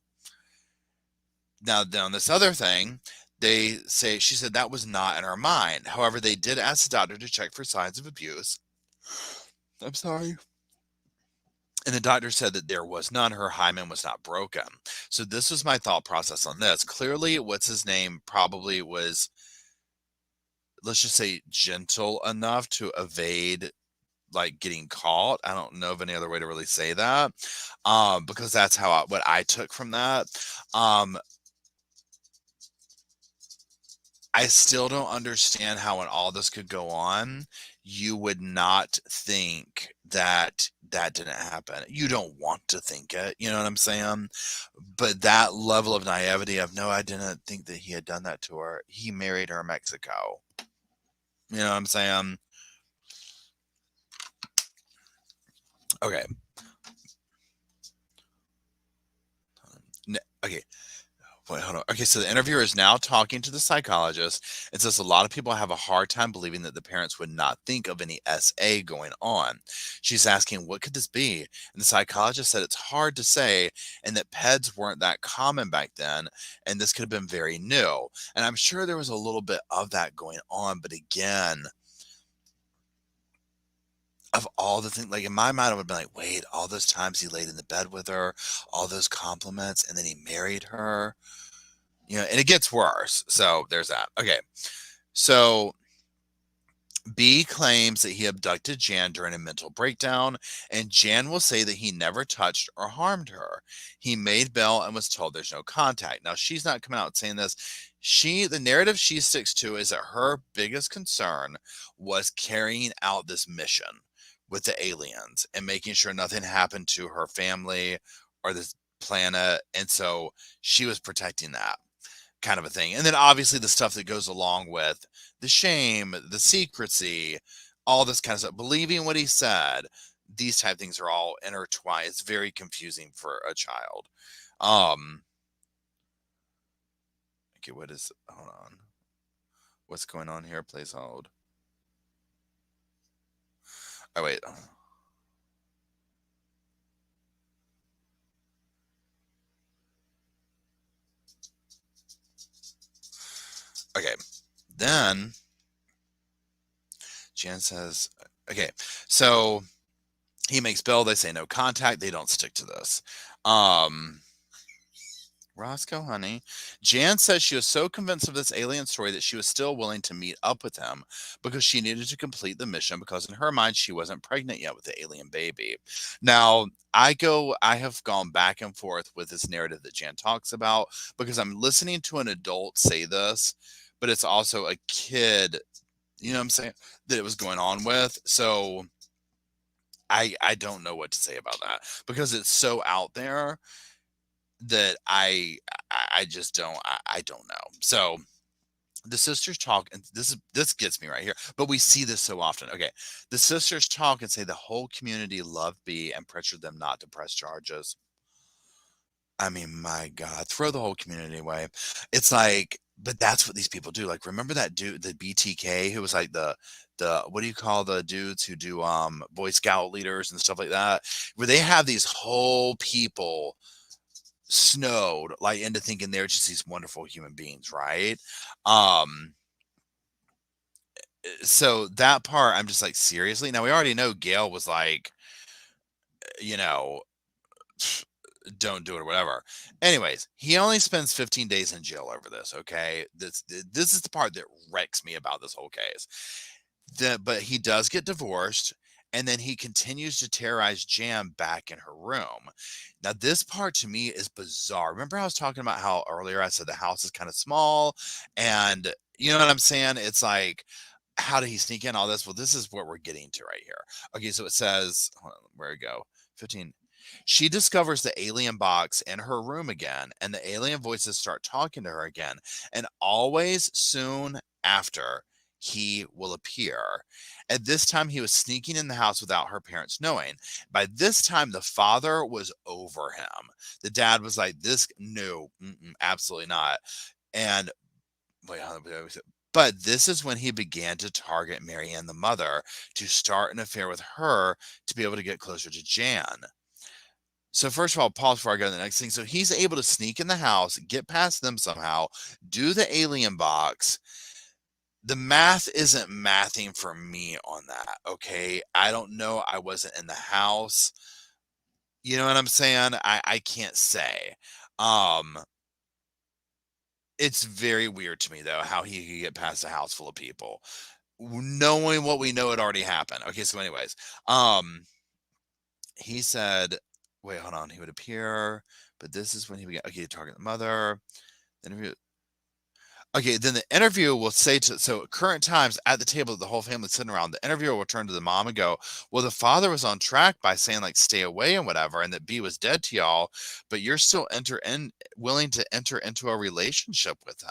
Now, on this other thing, she said that was not in her mind. However, they did ask the doctor to check for signs of abuse. I'm sorry. And the doctor said that there was none. Her hymen was not broken. So this was my thought process on this. Clearly, what's his name probably was, let's just say, gentle enough to evade like getting caught. I don't know of any other way to really say that, because that's what I took from that. I still don't understand how when all this could go on, you would not think that that didn't happen. You don't want to think it, you know what I'm saying? But that level of naivety of, no, I didn't think that he had done that to her. He married her in Mexico. You know what I'm saying? Okay. Okay. Wait, hold on. Okay, so the interviewer is now talking to the psychologist and says a lot of people have a hard time believing that the parents would not think of any SA going on. She's asking, what could this be? And the psychologist said it's hard to say and that PEDs weren't that common back then, and this could have been very new. And I'm sure there was a little bit of that going on, but again, of all the things, like in my mind, I would be like, wait, all those times he laid in the bed with her, all those compliments, and then he married her. You know, and it gets worse. So there's that. Okay. So B claims that he abducted Jan during a mental breakdown, and Jan will say that he never touched or harmed her. He made bail and was told there's no contact. Now, she's not coming out saying this. The narrative she sticks to is that her biggest concern was carrying out this mission with the aliens and making sure nothing happened to her family or this planet. And so she was protecting that kind of a thing. And then obviously the stuff that goes along with the shame, the secrecy, all this kind of stuff, believing what he said, these type of things are all intertwined. It's very confusing for a child. Okay, hold on. What's going on here? Please hold. Oh, wait. Okay. Then Jan says, okay, so he makes bail. They say no contact. They don't stick to this. Roscoe, honey. Jan says she was so convinced of this alien story that she was still willing to meet up with him because she needed to complete the mission because in her mind she wasn't pregnant yet with the alien baby. Now, I have gone back and forth with this narrative that Jan talks about because I'm listening to an adult say this, but it's also a kid, you know what I'm saying, that it was going on with. So I don't know what to say about that because it's so out there that I just I don't know. So the sisters talk, and this gets me right here, but we see this so often. Okay, the sisters talk and say the whole community loved B and pressured them not to press charges. I mean, my God, throw the whole community away. It's like, but that's what these people do. Like, remember that dude, the BTK, who was like the what do you call the dudes who do Boy Scout leaders and stuff like that, where they have these whole people snowed like into thinking they're just these wonderful human beings, right? um so that part I'm just like, seriously? Now we already know Gail was like, you know, don't do it or whatever. Anyways, he only spends 15 days in jail over this. Okay, this is the part that wrecks me about this whole case. But he does get divorced, and then he continues to terrorize Jan back in her room. Now, this part to me is bizarre. Remember, I was talking about how earlier I said the house is kind of small, and you know what I'm saying? It's like, how did he sneak in all this? Well, this is what we're getting to right here. Okay, so it says, hold on, where we go? 15. She discovers the alien box in her room again, and the alien voices start talking to her again. And always soon after, he will appear. At this time, he was sneaking in the house without her parents knowing. By this time, the father was over him. The dad was like, "This, no, absolutely not." And wait, but this is when he began to target Marianne, the mother, to start an affair with her to be able to get closer to Jan. So first of all, pause before I go to the next thing. So he's able to sneak in the house, get past them somehow, do the alien box. The math isn't mathing for me on that. Okay. I don't know. I wasn't in the house. You know what I'm saying? I can't say. Um, it's very weird to me though how he could get past a house full of people, knowing what we know had already happened. Okay, so anyways, he said, wait, hold on, he would appear, but this is when he began. Okay, target the mother. Then Okay, then the interviewer will say so current times at the table, the whole family sitting around, the interviewer will turn to the mom and go, well, the father was on track by saying like stay away and whatever, and that B was dead to y'all, but you're still willing to enter into a relationship with him.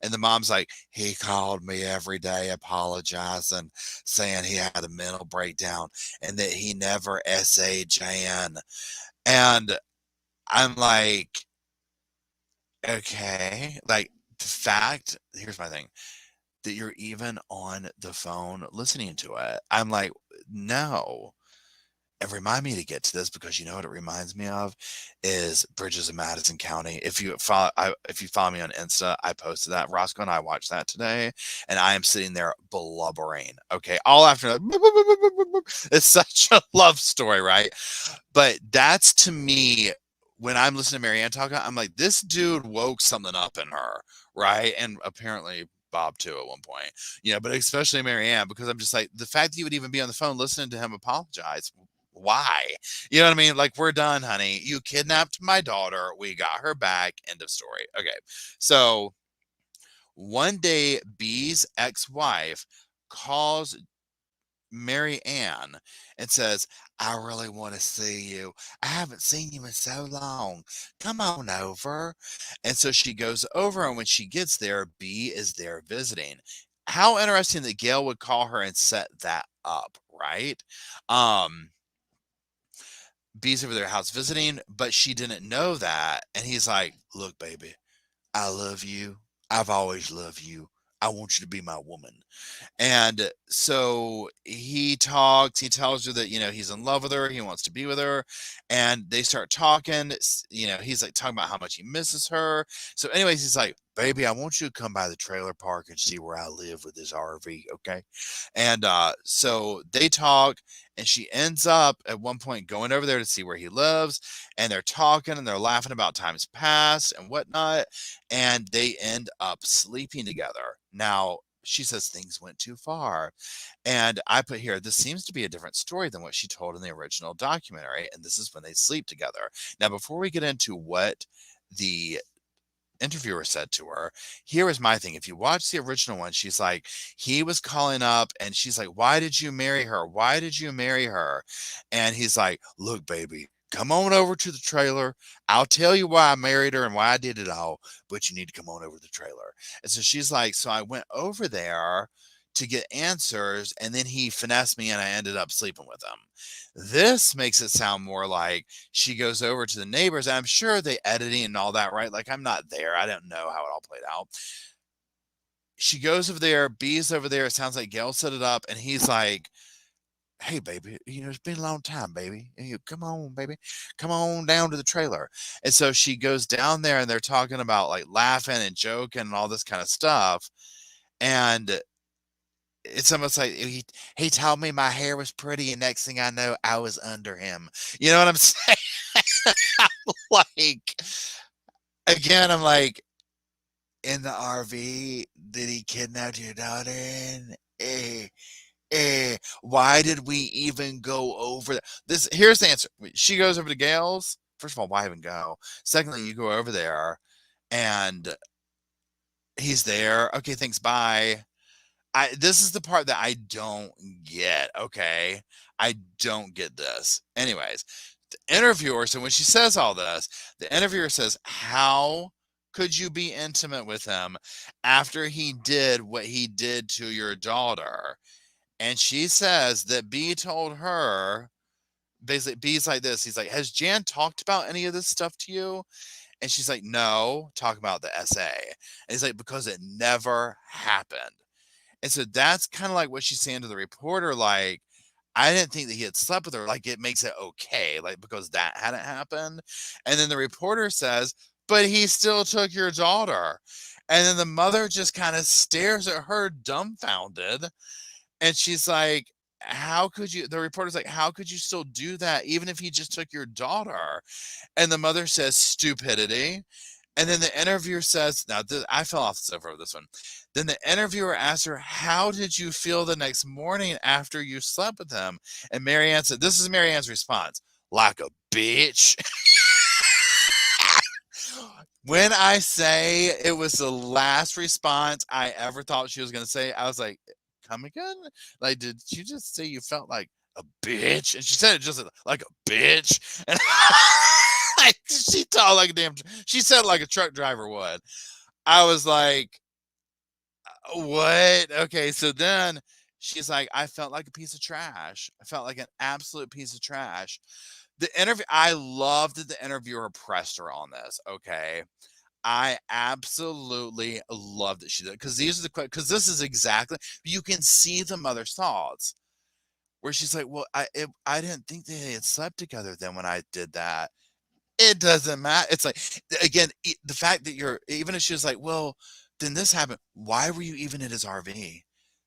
And the mom's like, he called me every day apologizing, saying he had a mental breakdown and that he never Jan. And I'm like, okay, like the fact, here's my thing, that you're even on the phone listening to it. I'm like, no. And remind me to get to this because you know what it reminds me of is Bridges of Madison County. If you follow me on Insta, I posted that. Roscoe and I watched that today, and I am sitting there blubbering. Okay, all after that, it's such a love story, right? But that's to me when I'm listening to Marianne talk, I'm like, this dude woke something up in her, right? And apparently Bob too at one point, but especially Marianne, because I'm just like, the fact that you would even be on the phone listening to him apologize, why? You know what I mean? Like, we're done, honey. You kidnapped my daughter. We got her back. End of story. Okay. So one day, B's ex-wife calls Mary Ann and says, I really want to see you. I haven't seen you in so long. Come on over. And so she goes over, and when she gets there, B is there visiting. How interesting that Gail would call her and set that up, right? B's over their house visiting, but she didn't know that. And he's like, look, baby, I love you. I've always loved you. I want you to be my woman. And so he tells her that, he's in love with her. He wants to be with her. And they start talking. He's like talking about how much he misses her. So anyways, he's like, baby, I want you to come by the trailer park and see where I live with this RV. Okay. And so they talk, and she ends up at one point going over there to see where he lives. And they're talking and they're laughing about times past and whatnot. And they end up sleeping together. Now, she says things went too far. And I put here, this seems to be a different story than what she told in the original documentary. And this is when they sleep together. Now, before we get into what the interviewer said to her, here is my thing. If you watch the original one, she's like, he was calling up and she's like, why did you marry her? Why did you marry her? And he's like, look, baby, come on over to the trailer. I'll tell you why I married her and why I did it all, but you need to come on over to the trailer. And so she's like, so I went over there to get answers, and then he finessed me and I ended up sleeping with him. This makes it sound more like she goes over to the neighbors, and I'm sure they editing and all that, right? Like, I'm not there. I don't know how it all played out. She goes over there, B's over there. It sounds like Gail set it up, and he's like, hey, baby, it's been a long time, baby. Come on, baby. Come on down to the trailer. And so she goes down there, and they're talking about like laughing and joking and all this kind of stuff. And it's almost like he told me my hair was pretty, and next thing I know, I was under him. You know what I'm saying? Like, again, I'm like, in the RV, did he kidnap your daughter? Why did we even go over this? Here's the answer. She goes over to Gail's. First of all, why even go? Secondly, you go over there and he's there. Okay, thanks, bye. This is the part that I don't get, okay? I don't get this. Anyways, the interviewer, so when she says all this, the interviewer says, how could you be intimate with him after he did what he did to your daughter? And she says that B told her, basically, B's like this. He's like, has Jan talked about any of this stuff to you? And she's like, no, talk about the SA. And he's like, because it never happened. And so that's kind of like what she's saying to the reporter, like, I didn't think that he had slept with her. Like, it makes it okay, like, because that hadn't happened. And then the reporter says, but he still took your daughter. And then the mother just kind of stares at her dumbfounded. And she's like, how could you? The reporter's like, how could you still do that, even if he just took your daughter? And the mother says, stupidity. And then the interviewer says, now I fell off the sofa over this one. Then the interviewer asked her, how did you feel the next morning after you slept with him? And Marianne said, this is Marianne's response, like a bitch. When I say it was the last response I ever thought she was going to say, I was like, come again? Like, did you just say you felt like a bitch? And she said it just like a bitch. And she talked like a damn, she said it like a truck driver would. I was like, what? Okay. So then she's like, I felt like a piece of trash. I felt like an absolute piece of trash. The interview, I loved that the interviewer pressed her on this. Okay. I absolutely love that she did, because these are the questions, because this is exactly, you can see the mother's thoughts where she's like, well, I didn't think they had slept together then when I did that. It doesn't matter. It's like, again, the fact that you're, even if she was like, well, then this happened, why were you even at his RV?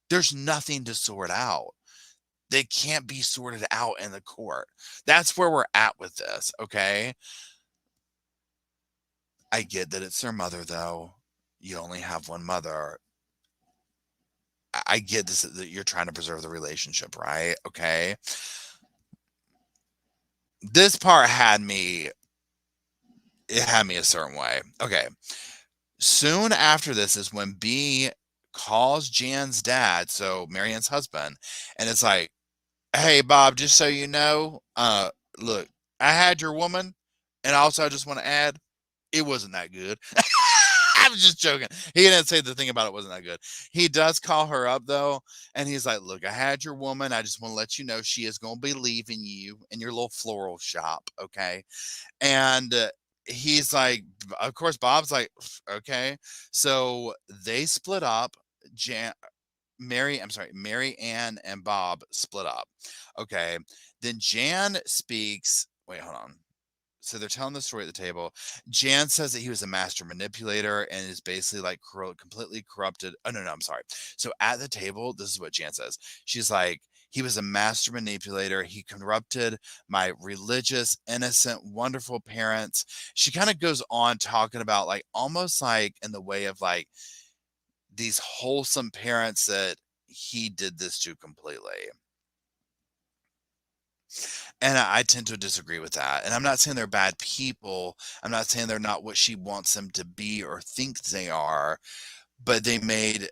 There's nothing to sort out. They can't be sorted out in the court. That's where we're at with this. Okay. I get that it's their mother, though. You only have one mother. I get this, that you're trying to preserve the relationship, right? Okay. This part had me, it had me a certain way. Okay. Soon after this is when B calls Jan's dad, so Marianne's husband, and it's like, hey, Bob, just so you know, look, I had your woman, and also I just want to add, it wasn't that good. I was just joking. He didn't say the thing about it wasn't that good. He does call her up though, and he's like, "Look, I had your woman. I just want to let you know she is going to be leaving you in your little floral shop, okay?" And he's like, of course, Bob's like, "Okay." So they split up. Jan, Mary Ann and Bob split up. Okay. Then Jan speaks. Wait, hold on. So they're telling the story at the table. Jan says that he was a master manipulator and is basically like completely corrupted. Oh, no, I'm sorry. So at the table, this is what Jan says. She's like, he was a master manipulator. He corrupted my religious, innocent, wonderful parents. She kind of goes on talking about like almost like in the way of like these wholesome parents that he did this to completely. And I tend to disagree with that. And I'm not saying they're bad people. I'm not saying they're not what she wants them to be or think they are. But they made,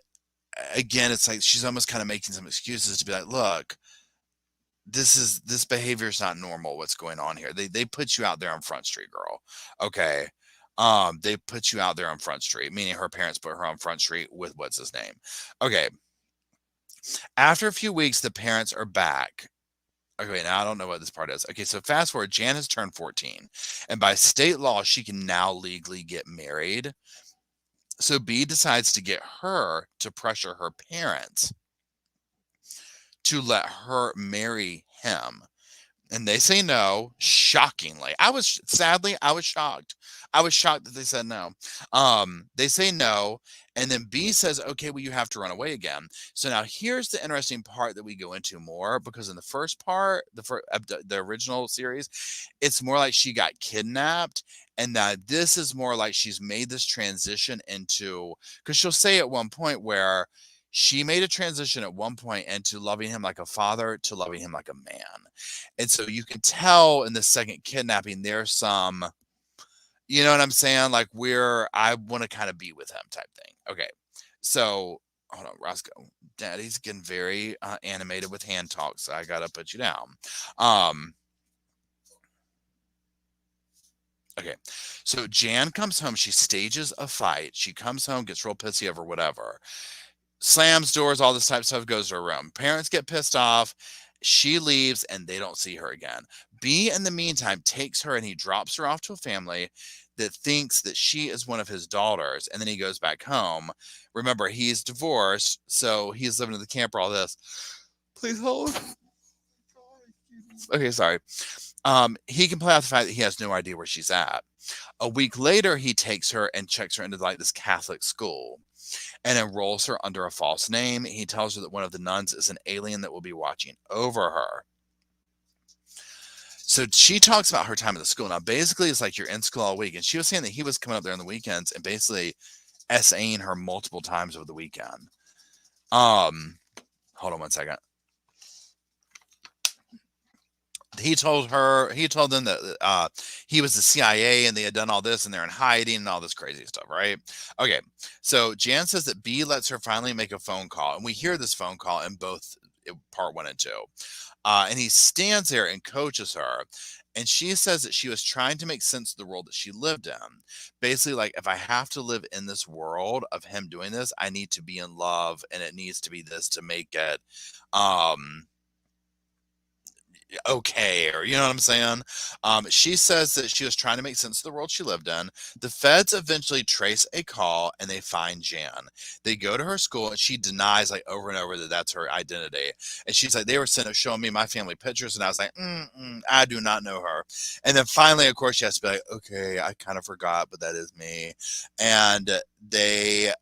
again, it's like she's almost kind of making some excuses to be like, look, this behavior is not normal. What's going on here? They put you out there on Front Street, girl. Okay. They put you out there on Front Street, meaning her parents put her on Front Street with what's his name. Okay. After a few weeks, the parents are back. Okay, now I don't know what this part is. Okay, so fast forward, Jan has turned 14, and by state law, she can now legally get married. So B decides to get her to pressure her parents to let her marry him. And they say no, shockingly. I was shocked. I was shocked that they said no. They say no, and then B says, okay, well, you have to run away again. So now here's the interesting part that we go into more, because in the first part, the original series, it's more like she got kidnapped, and that this is more like she's made this transition into, because she'll say at one point where she made a transition at one point into loving him like a father to loving him like a man. And so you can tell in the second kidnapping, there's some, you know what I'm saying? Like I want to kind of be with him type thing. Okay. So hold on, Roscoe. Daddy's getting very animated with hand talk, so I gotta put you down. Okay. So Jan comes home, she stages a fight. She comes home, gets real pissy over whatever. Slams doors, all this type of stuff, goes to her room. Parents get pissed off. She leaves and they don't see her again. B, in the meantime, takes her and he drops her off to a family that thinks that she is one of his daughters. And then he goes back home. Remember, he's divorced, so he's living in the camper, all this. Please hold. Okay, sorry. He can play off the fact that he has no idea where she's at. A week later, he takes her and checks her into like this Catholic school and enrolls her under a false name. He tells her that one of the nuns is an alien that will be watching over her. So she talks about her time at the school. Now, basically, it's like you're in school all week. And she was saying that he was coming up there on the weekends and basically SAing her multiple times over the weekend. Hold on one second. he told them that he was the CIA and they had done all this and they're in hiding and all this crazy stuff, right? Okay, so Jan says that B lets her finally make a phone call, and we hear this phone call in both part 1 and 2. And he stands there and coaches her. And she says that she was trying to make sense of the world that she lived in. Basically, like, if I have to live in this world of him doing this, I need to be in love, and it needs to be this to make it okay, or you know what I'm saying? She says that she was trying to make sense of the world she lived in. The feds eventually trace a call and they find Jan. They go to her school and she denies like over and over that that's her identity. And she's like, they were showing me my family pictures, and I was like, I do not know her. And then finally, of course, she has to be like, okay, I kind of forgot, but that is me. And they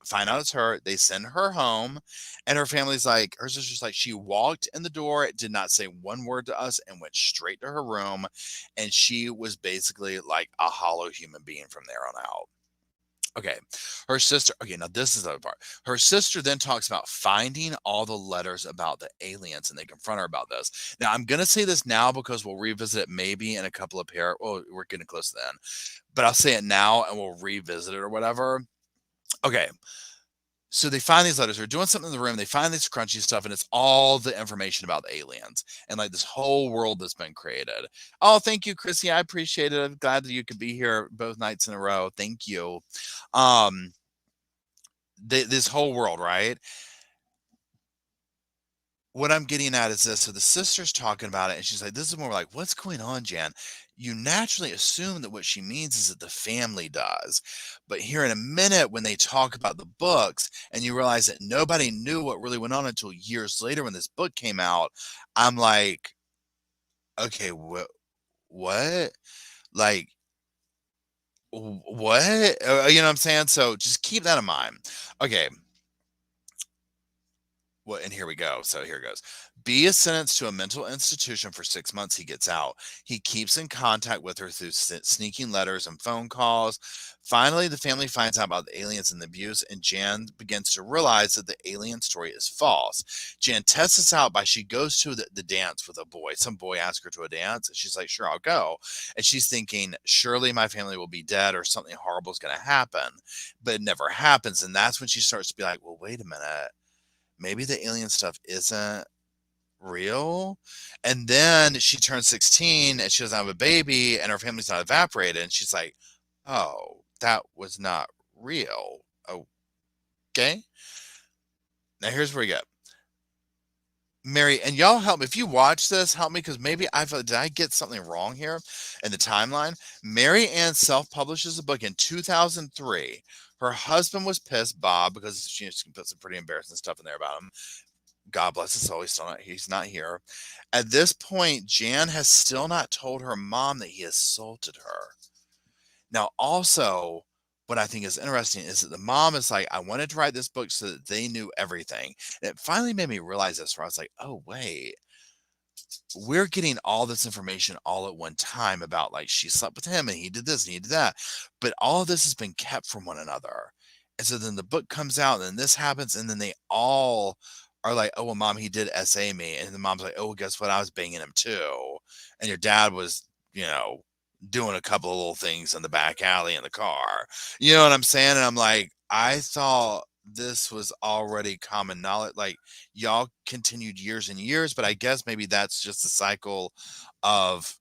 find out it's her. They send her home, and her family's like, her sister's like, she walked in the door, did not say one word to us, and went straight to her room. And she was basically like a hollow human being from there on out. Okay, her sister. Okay, now this is the other part. Her sister then talks about finding all the letters about the aliens, and they confront her about this. Now, I'm gonna say this now because we'll revisit it maybe in a couple of well, we're getting close to then, but I'll say it now and we'll revisit it or whatever. Okay, so they find these letters. They're doing something in the room. They find this crunchy stuff, and it's all the information about the aliens and like this whole world that's been created. Oh, thank you, Chrissy. I appreciate it. I'm glad that you could be here both nights in a row. Thank you. Um, this whole world, right? What I'm getting at is this. So the sister's talking about it, and she's like, this is more like, what's going on, Jan? You naturally assume that what she means is that the family does. But here in a minute, when they talk about the books and you realize that nobody knew what really went on until years later when this book came out, I'm like, okay, what? Like, what? You know what I'm saying? So just keep that in mind. Okay. Well, and here we go. So here goes. B is sentenced to a mental institution for 6 months. He gets out. He keeps in contact with her through sneaking letters and phone calls. Finally, the family finds out about the aliens and the abuse, and Jan begins to realize that the alien story is false. Jan tests this out by she goes to the dance with a boy. Some boy asks her to a dance, and she's like, sure, I'll go. And she's thinking, surely my family will be dead or something horrible is going to happen. But it never happens. And that's when she starts to be like, well, wait a minute. Maybe the alien stuff isn't real. And then she turns 16 and she doesn't have a baby and her family's not evaporated. And she's like, oh, that was not real. Okay. Now here's where we get Mary, and y'all help me. If you watch this, help me, because maybe did I get something wrong here in the timeline? Mary Ann self-publishes a book in 2003. Her husband was pissed, Bob, because she put some pretty embarrassing stuff in there about him. God bless his soul. He's not here. At this point, Jan has still not told her mom that he assaulted her. Now, also, what I think is interesting is that the mom is like, I wanted to write this book so that they knew everything. And it finally made me realize this, where I was like, oh, wait, we're getting all this information all at one time about like she slept with him and he did this and he did that. But all of this has been kept from one another. And so then the book comes out and then this happens. And then they all are like, oh, well, mom, he did SA me. And the mom's like, oh, well, guess what? I was banging him too. And your dad was, doing a couple of little things in the back alley in the car. You know what I'm saying? And I'm like, I thought this was already common knowledge. Like, y'all continued years and years, but I guess maybe that's just a cycle of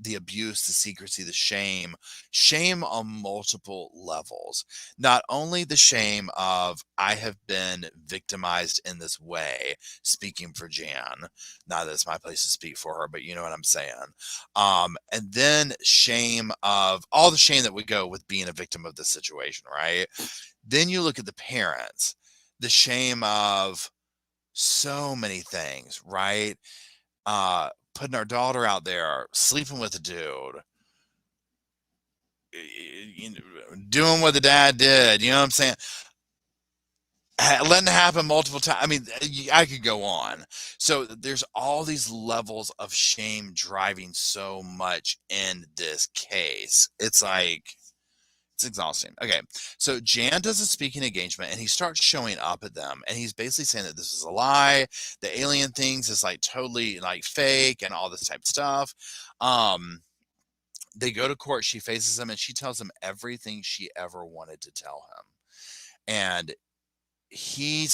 the abuse, the secrecy, the shame on multiple levels. Not only the shame of I have been victimized in this way, speaking for Jan, not that it's my place to speak for her, but you know what I'm saying. And then shame of all the shame that would go with being a victim of the situation, right? Then you look at the parents, the shame of so many things, right? Putting our daughter out there, sleeping with a dude, doing what the dad did, you know what I'm saying? Letting it happen multiple times. I mean, I could go on. So there's all these levels of shame driving so much in this case. It's like It's exhausting. Okay, so Jan does a speaking engagement and he starts showing up at them and he's basically saying that this is a lie, the alien things is like totally like fake and all this type of stuff. They go to court, she faces him and she tells him everything she ever wanted to tell him. And he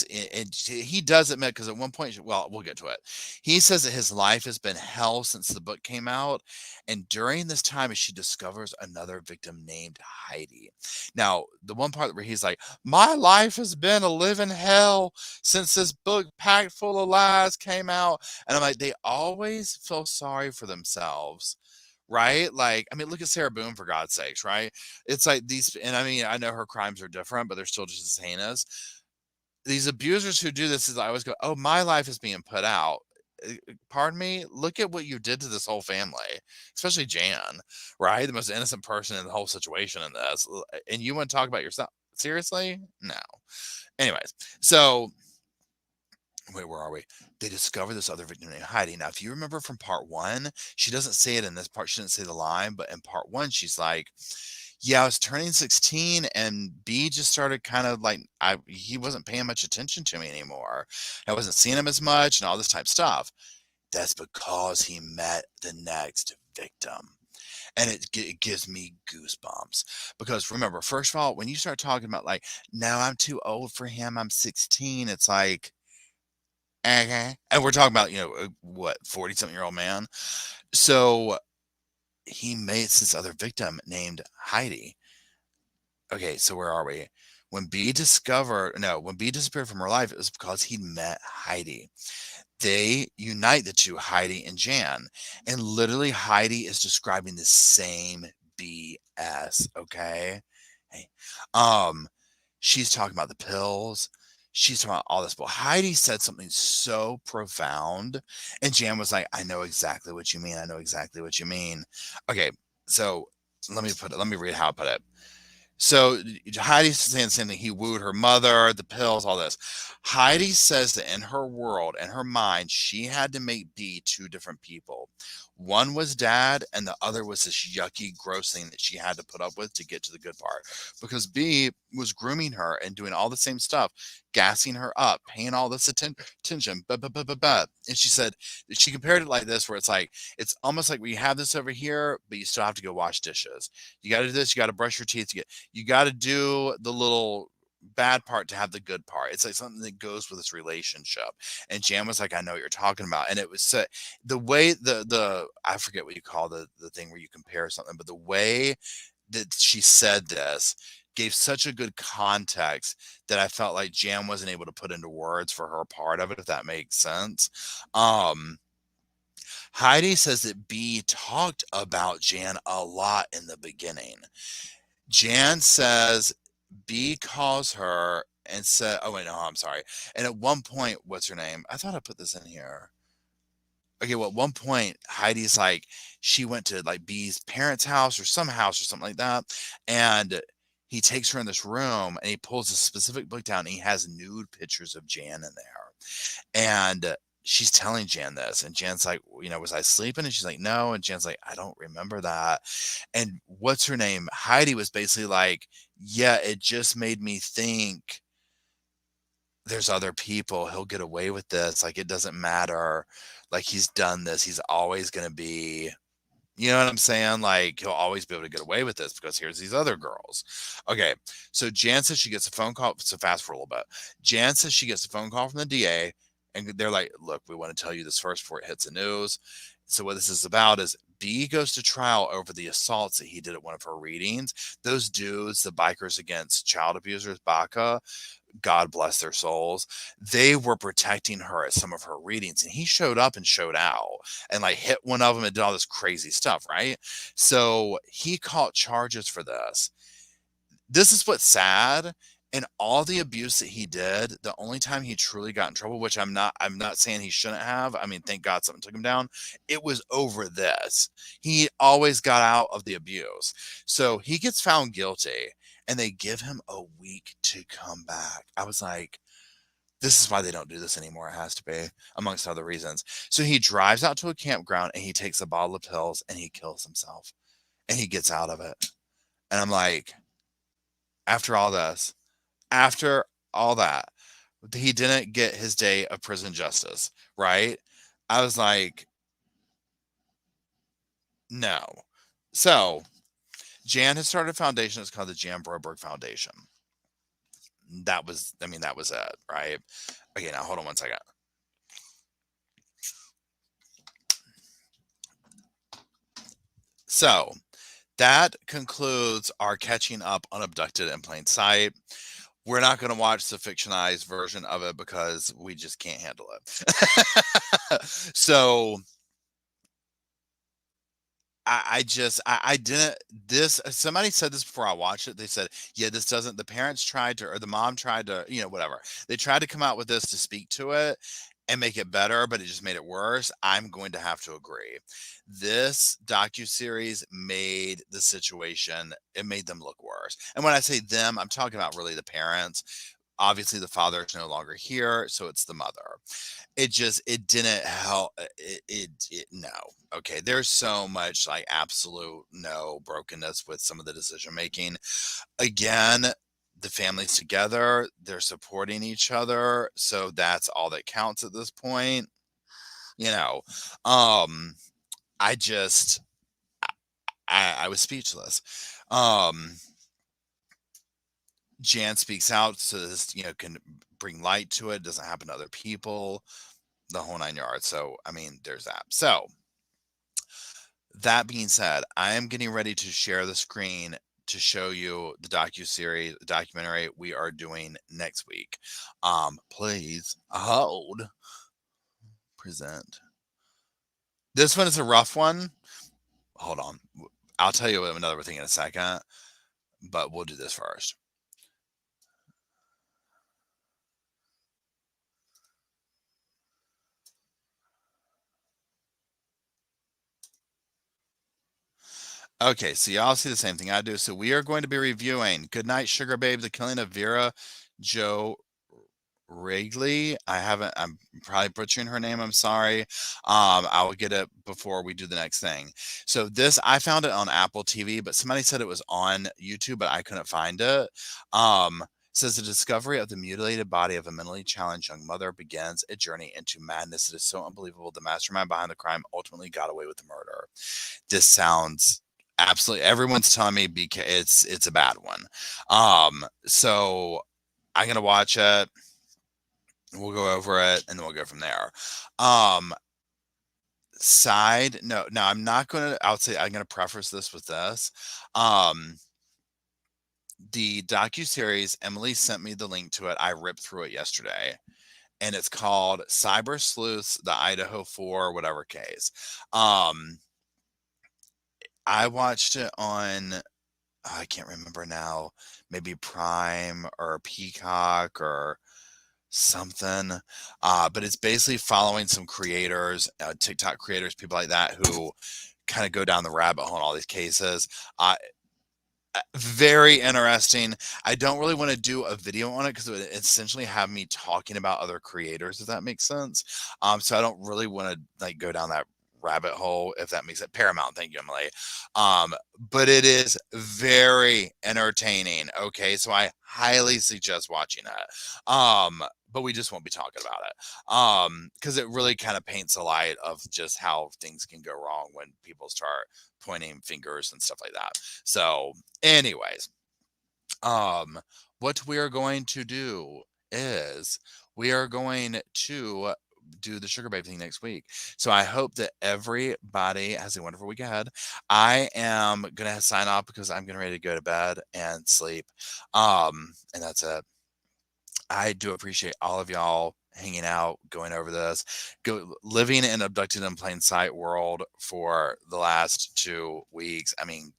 does admit, because at one point, well, we'll get to it. He says that his life has been hell since the book came out, and during this time, she discovers another victim named Heidi. Now, the one part where he's like, "My life has been a living hell since this book packed full of lies came out," and I'm like, they always feel sorry for themselves. Right? Like, I mean, look at Sarah Boone, for God's sakes, right? It's like these, and I mean, I know her crimes are different, but they're still just as heinous. These abusers who do this is I always go, oh, my life is being put out. Pardon me, look at what you did to this whole family, especially Jan, right? The most innocent person in the whole situation in this. And you want to talk about yourself? Seriously? No. Anyways, so wait, where are we? They discover this other victim named Heidi. Now, if you remember from part one, she doesn't say it in this part. She didn't say the line, but in part one, she's like, yeah, I was turning 16 and B just started kind of like, he wasn't paying much attention to me anymore. I wasn't seeing him as much and all this type of stuff. That's because he met the next victim. And it gives me goosebumps because remember, first of all, when you start talking about like, no, I'm too old for him, I'm 16, it's like, okay. And we're talking about, what, 40-something-year-old man. So he meets this other victim named Heidi. Okay, so where are we? When B disappeared from her life, it was because he met Heidi. They unite the two, Heidi and Jan. And literally, Heidi is describing the same BS, okay? Hey, she's talking about the pills. She's talking about all this. But Heidi said something so profound. And Jan was like, I know exactly what you mean. I know exactly what you mean. Okay, so let me read how I put it. So Heidi's saying the same thing. He wooed her mother, the pills, all this. Heidi says that in her world, in her mind, she had to make B two different people. One was dad, and the other was this yucky, gross thing that she had to put up with to get to the good part. Because B was grooming her and doing all the same stuff, gassing her up, paying all this attention, and she said, she compared it like this, where it's like, it's almost like we have this over here, but you still have to go wash dishes. You got to do this, you got to brush your teeth, you got to do the little bad part to have the good part. It's like something that goes with this relationship. And Jan was like, I know what you're talking about. And it was the way the I forget what you call the thing where you compare something, but the way that she said this gave such a good context that I felt like Jan wasn't able to put into words for her part of it, if that makes sense. Heidi says that B talked about Jan a lot in the beginning. Jan says B calls her and said, oh, wait, no, I'm sorry. And at one point, what's her name? I thought I put this in here. Okay, well, at one point, Heidi's like, she went to like B's parents' house or some house or something like that. And he takes her in this room and he pulls a specific book down and he has nude pictures of Jan in there. And she's telling Jan this, and Jan's like, was I sleeping? And she's like, no. And Jan's like, I don't remember that. And what's her name? Heidi was basically like, yeah, it just made me think there's other people. He'll get away with this. Like, it doesn't matter. Like, he's done this. He's always going to be, you know what I'm saying? Like, he'll always be able to get away with this because here's these other girls. Okay. So Jan says she gets a phone call. So fast for a little bit. Jan says she gets a phone call from the DA. And they're like, look, we want to tell you this first before it hits the news. So what this is about is B goes to trial over the assaults that he did at one of her readings. Those dudes, the bikers against child abusers, BACA, God bless their souls, they were protecting her at some of her readings. And he showed up and showed out and like hit one of them and did all this crazy stuff, right? So he caught charges for this. This is what's sad. And all the abuse that he did, the only time he truly got in trouble, which I'm not saying he shouldn't have. I mean, thank God something took him down. It was over this. He always got out of the abuse. So he gets found guilty and they give him a week to come back. I was like, this is why they don't do this anymore. It has to be, amongst other reasons. So he drives out to a campground and he takes a bottle of pills and he kills himself and he gets out of it. And I'm like, After all this, after all that, he didn't get his day of prison justice, right? I was like, no. So Jan has started a foundation. It's called the Jan Broberg Foundation. That was it, right? Okay, now hold on one second. So that concludes our catching up on Abducted in Plain Sight. We're not going to watch the fictionalized version of it because we just can't handle it. So I didn't, this, somebody said this before I watched it. They said, yeah, this doesn't, the parents tried to, or the mom tried to, whatever. They tried to come out with this to speak to it and make it better, but it just made it worse. I'm going to have to agree. This docuseries made the situation, it made them look worse. And when I say them, I'm talking about really the parents. Obviously the father is no longer here, so it's the mother. It didn't help. No. Okay, there's so much like absolute no brokenness with some of the decision making. Again, the family's together, they're supporting each other, so that's all that counts at this point. you know um I just I was speechless. um Jan speaks out so this can bring light to it, doesn't happen to other people, the whole nine yards. So I mean, there's that. So that being said, I am getting ready to share the screen to show you the documentary we are doing next week. Please hold. Present. This one is a rough one. Hold on. I'll tell you another thing in a second, but we'll do this first. Okay, so y'all see the same thing I do. So we are going to be reviewing Goodnight Sugar Babe, The Killing of Vera Jo Wrigley. I'm probably butchering her name. I'm sorry. I will get it before we do the next thing. So this, I found it on Apple TV, but somebody said it was on YouTube, but I couldn't find it. Says the discovery of the mutilated body of a mentally challenged young mother begins a journey into madness. It is so unbelievable. The mastermind behind the crime ultimately got away with the murder. This sounds absolutely, everyone's telling me because it's a bad one. So I'm gonna watch it. We'll go over it and then we'll go from there. Side no, I'm not gonna, I'll say I'm gonna preface this with this. The docuseries, Emily sent me the link to it. I ripped through it yesterday. And it's called Cyber Sleuths, the Idaho 4, whatever case. I watched it on, I can't remember now, maybe Prime or Peacock or something. But it's basically following some creators, TikTok creators, people like that, who kind of go down the rabbit hole in all these cases. Very interesting. I don't really want to do a video on it because it would essentially have me talking about other creators, if that makes sense. So I don't really want to like go down that rabbit hole, if that makes it. Paramount, thank you, Emily. But it is very entertaining. Okay, so I highly suggest watching it. But we just won't be talking about it. Because it really kind of paints a light of just how things can go wrong when people start pointing fingers and stuff like that. So anyways, what we are going to do is we are going to do the Sugar Babe thing next week. So I hope that everybody has a wonderful week ahead. I am gonna sign off because I'm getting ready to go to bed and sleep. And that's it. I do appreciate all of y'all hanging out, going over this, living in Abducted in Plain Sight world for the last 2 weeks. I mean,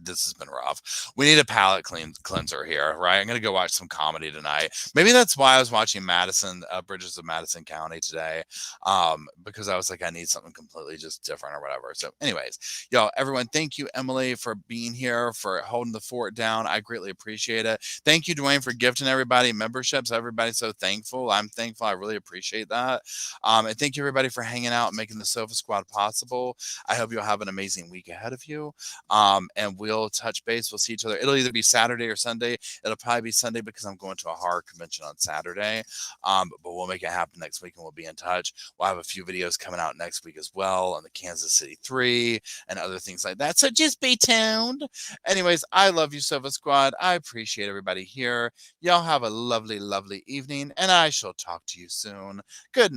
this has been rough. We need a palate cleanser here, right? I'm gonna go watch some comedy tonight. Maybe that's why I was watching Madison, Bridges of Madison County today, because I was like, I need something completely just different or whatever. So anyways, y'all, everyone, thank you, Emily, for being here, for holding the fort down. I greatly appreciate it. Thank you, Dwayne, for gifting everybody memberships. Everybody's so thankful. I'm thankful. I really appreciate that. And thank you, everybody, for hanging out and making the Sofa Squad possible. I hope you'll have an amazing week ahead of you. And we'll touch base. We'll see each other. It'll either be Saturday or Sunday. It'll probably be Sunday because I'm going to a horror convention on Saturday. But we'll make it happen next week and we'll be in touch. We'll have a few videos coming out next week as well on the Kansas City 3 and other things like that. So just be tuned. Anyways, I love you, Sofa Squad. I appreciate everybody here. Y'all have a lovely, lovely evening, and I shall talk to you soon. Good night.